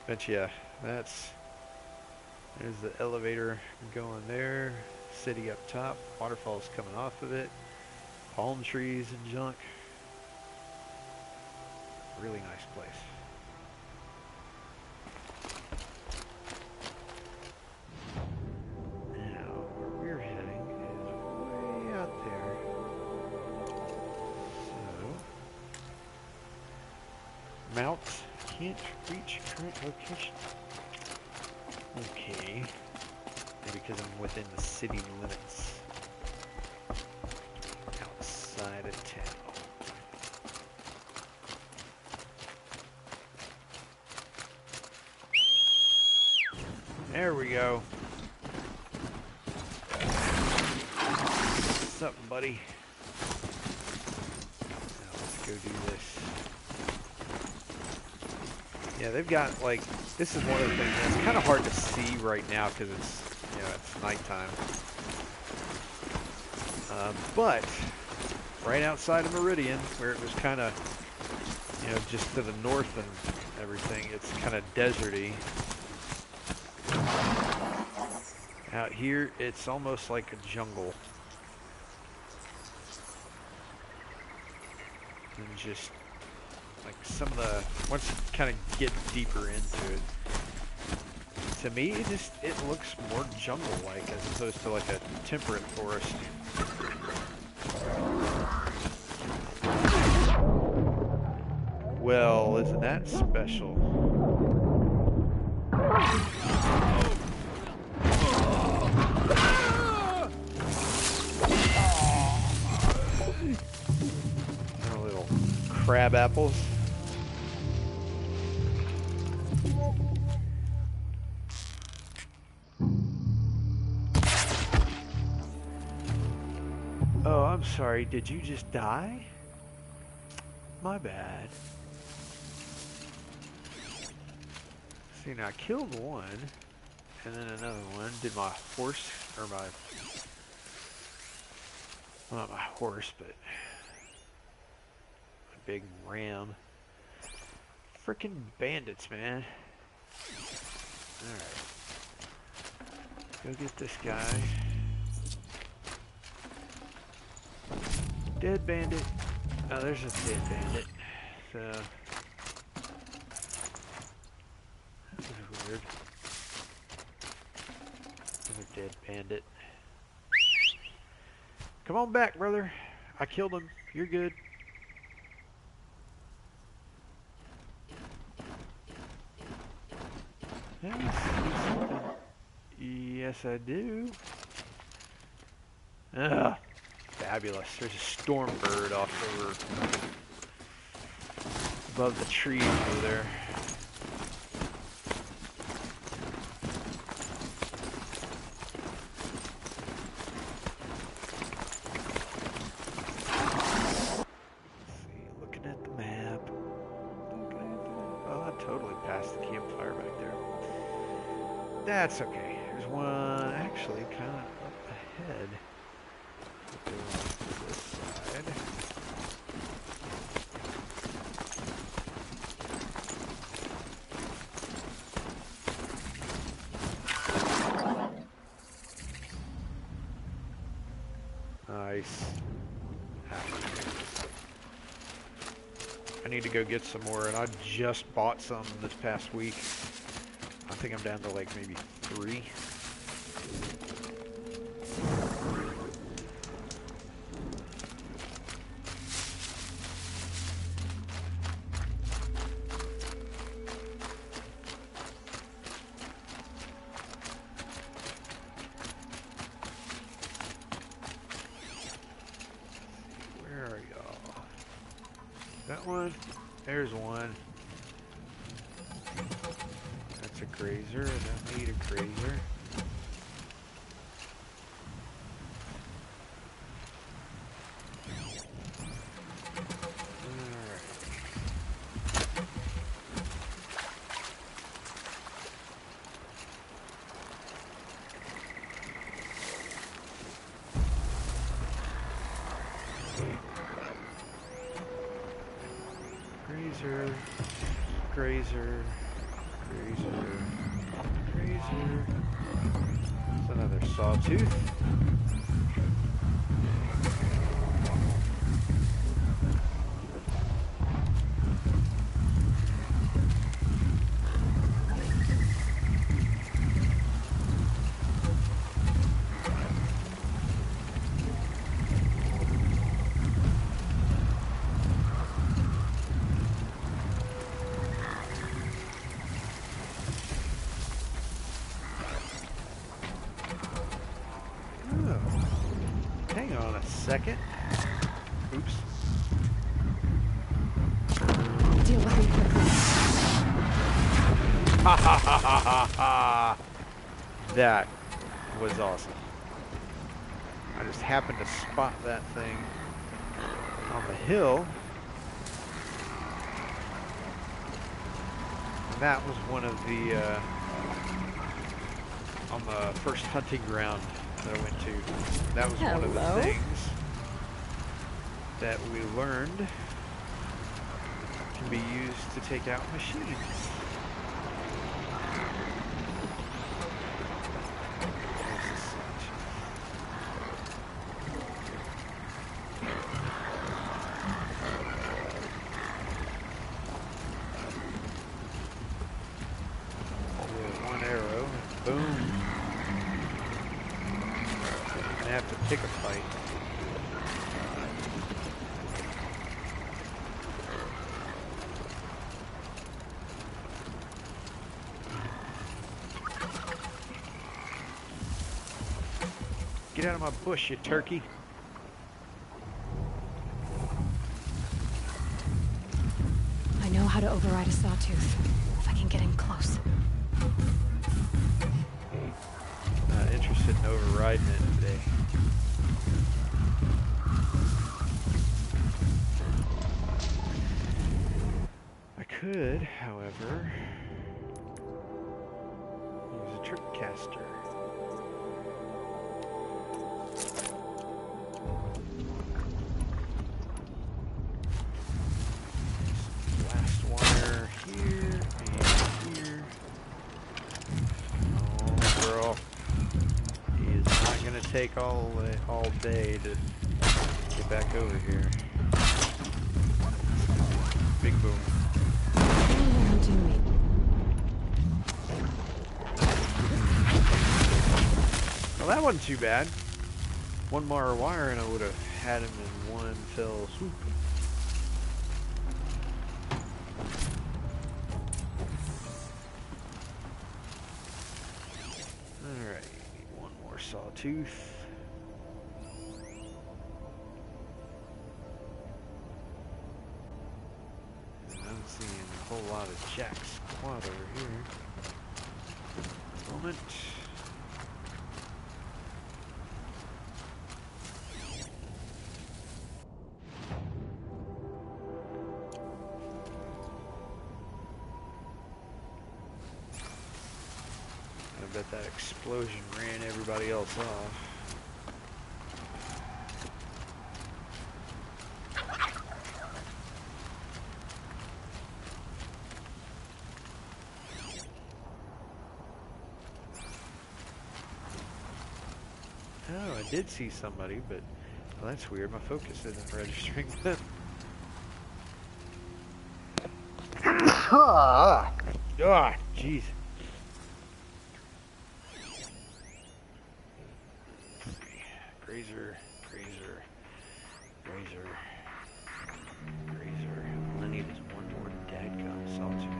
But yeah, there's the elevator going there. City up top. Waterfalls coming off of it. Palm trees and junk. Really nice place. Now, where we're heading is way out there. Mounts can't reach current location. Okay. Maybe because I'm within the city limits. Outside of town. There we go. What's up, buddy? Now let's go do this. Yeah, they've got, like, this is one of the things that's kind of hard to see right now because it's, you know, it's nighttime. But right outside of Meridian, where it was kind of, you know, just to the north and everything, it's kind of deserty. Out here, it's almost like a jungle. And just like some of the, once you kind of get deeper into it, to me it looks more jungle-like as opposed to like a temperate forest. Well, isn't that special? Little crab apples. Oh, I'm sorry. Did you just die? My bad. See, now I killed one, and then another one. Did my horse, or my, well, not my horse, but my big ram. Frickin' bandits, man. Alright. Go get this guy. Dead bandit. Oh, there's a dead bandit. So that was weird. Another dead bandit. Come on back, brother. I killed him. You're good. Yes, I do. Ugh. Fabulous. There's a storm bird off over above the trees over there. Let's see, looking at the map. Oh, I totally passed the campfire back there. That's okay. There's one actually kind of up ahead. Go on to this side. Nice. I need to go get some more, and I just bought some this past week. I think I'm down to like maybe 3. There's one. That's a grazer. I don't need a grazer. Grazer, grazer, grazer. That's another sawtooth. second. Oops. Deal with me quickly. Ha ha ha ha ha ha! That was awesome. I just happened to spot that thing on the hill. And that was one of the, on the first hunting ground that I went to. That was one of the things that we learned can be used to take out machines. One arrow, boom. I have to pick a fight. Get out of my bush, you turkey. I know how to override a sawtooth, if I can get in close. Not interested in overriding it today. I could, however, use a trip caster. Blast wire here and here. Oh, girl. He is not going to take all day to get back over here. Big boom. Well, that wasn't too bad. One more wire and I would have had him in one fell swoop. Alright, need one more sawtooth. I'm seeing a whole lot of jack squat over here. Moment. I bet that explosion ran everybody else off. Oh, I did see somebody, but well, that's weird. My focus isn't registering them. Ah, jeez. Grazer, grazer, grazer, grazer. All I need is one more dadgum sawtooth.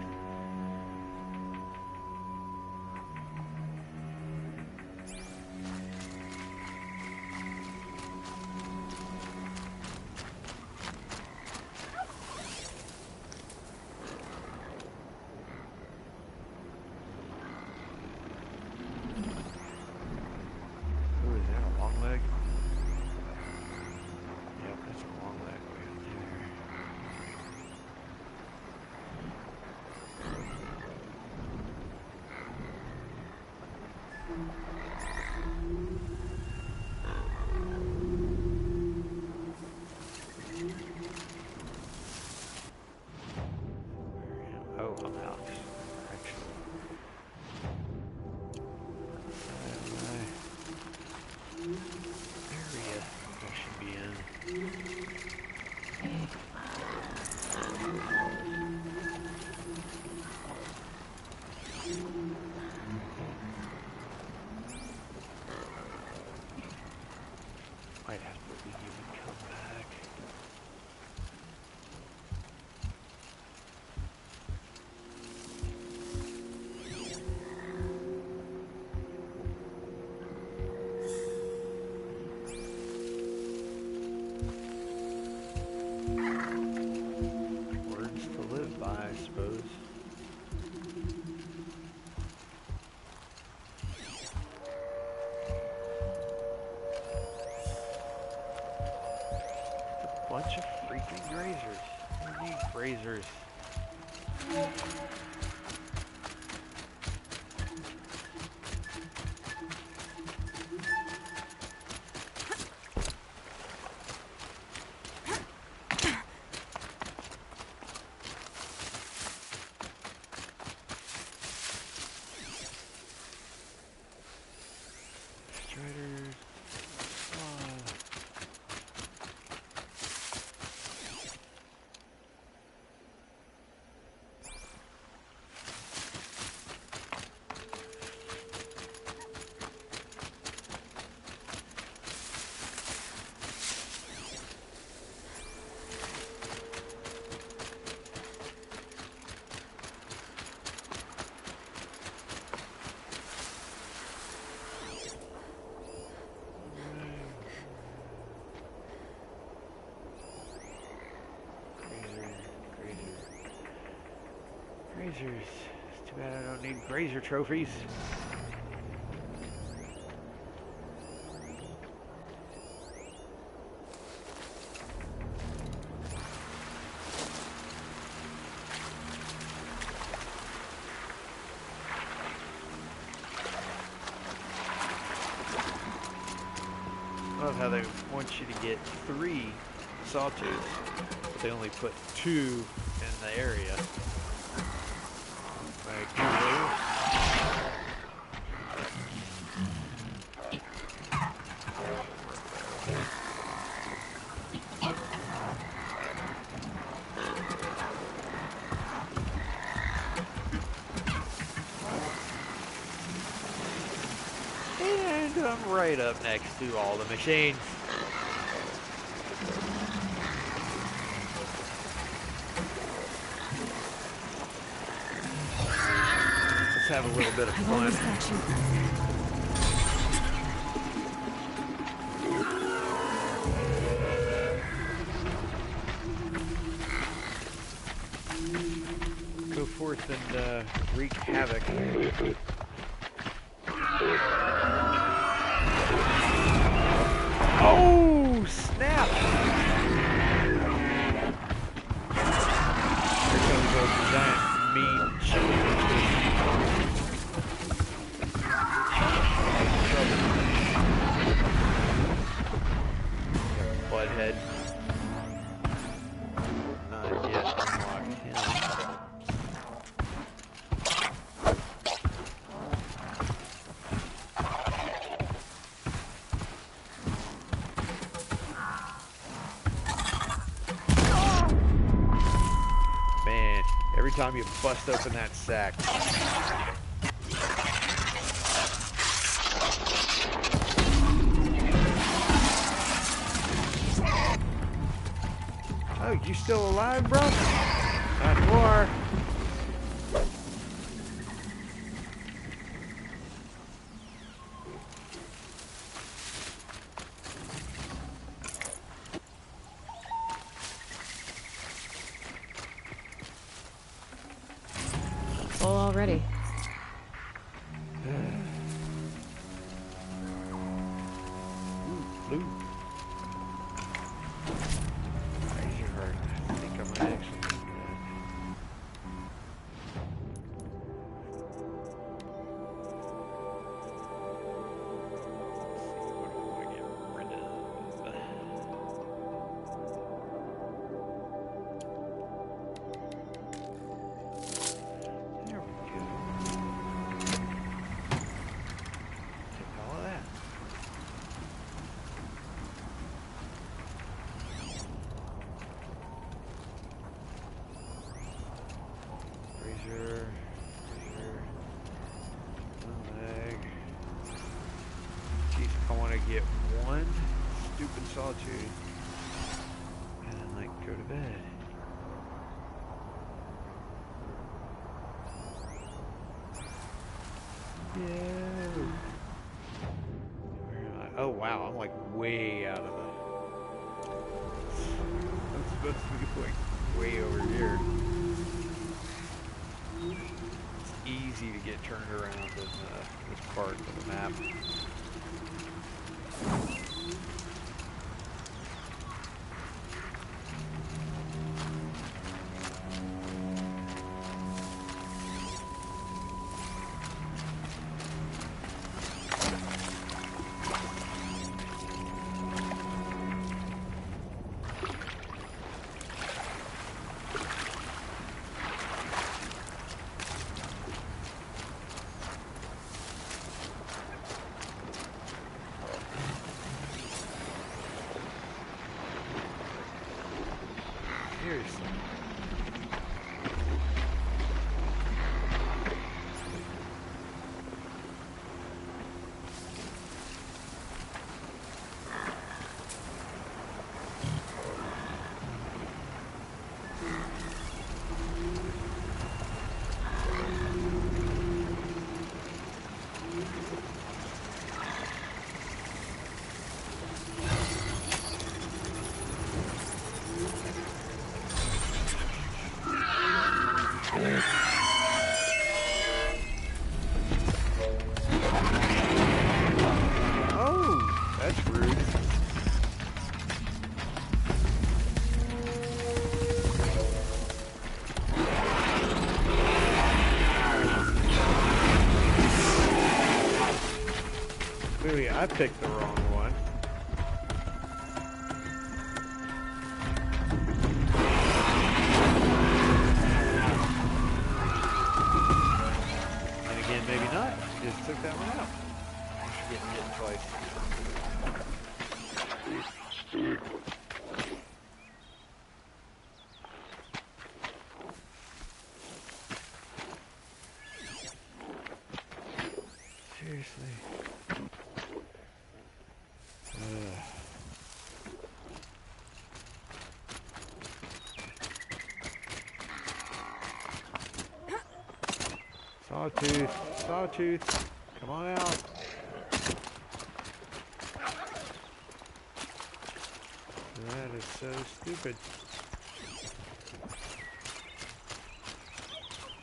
Oh, I'm out. Actually. Area I should be in. Grazers. Grazers. It's too bad I don't need grazer trophies. I love how they want you to get 3 sawtooths, but they only put 2 in the area. And I'm right up next to all the machines. Let's have a little bit of fun. Go forth and wreak havoc. Oh, snap! Here comes those giant mean children. Butthead. Not yet unlocked him. Man, every time you bust open that sack. Oh, you still alive, bro? Not more. Full already. Blue. Razor heart. I think I might actually do that. What do I get rid of? There we go. Take all of that. Razor, one leg. Jeez, I want to get one stupid sawtooth and then, like, go to bed. Yeah. Where am I? Oh wow, I'm like way out of the. I'm supposed to be like way over here. It's easy to get turned around in this part of the map. Maybe I picked the wrong one. And again, maybe not. Just took that one out. Getting hit twice. Seriously. Sawtooth, Sawtooth, come on out. That is so stupid.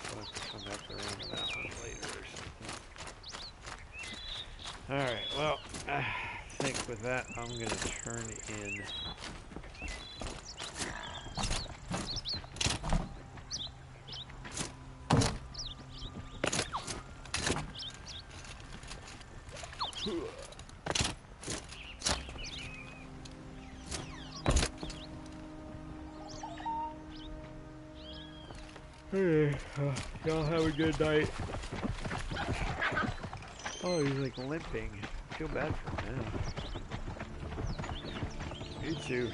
I'll have to come back around to that one later or something. Alright, well, I think with that I'm going to turn in. Hey, y'all have a good night. Oh, he's like limping. I feel bad for him now. You too.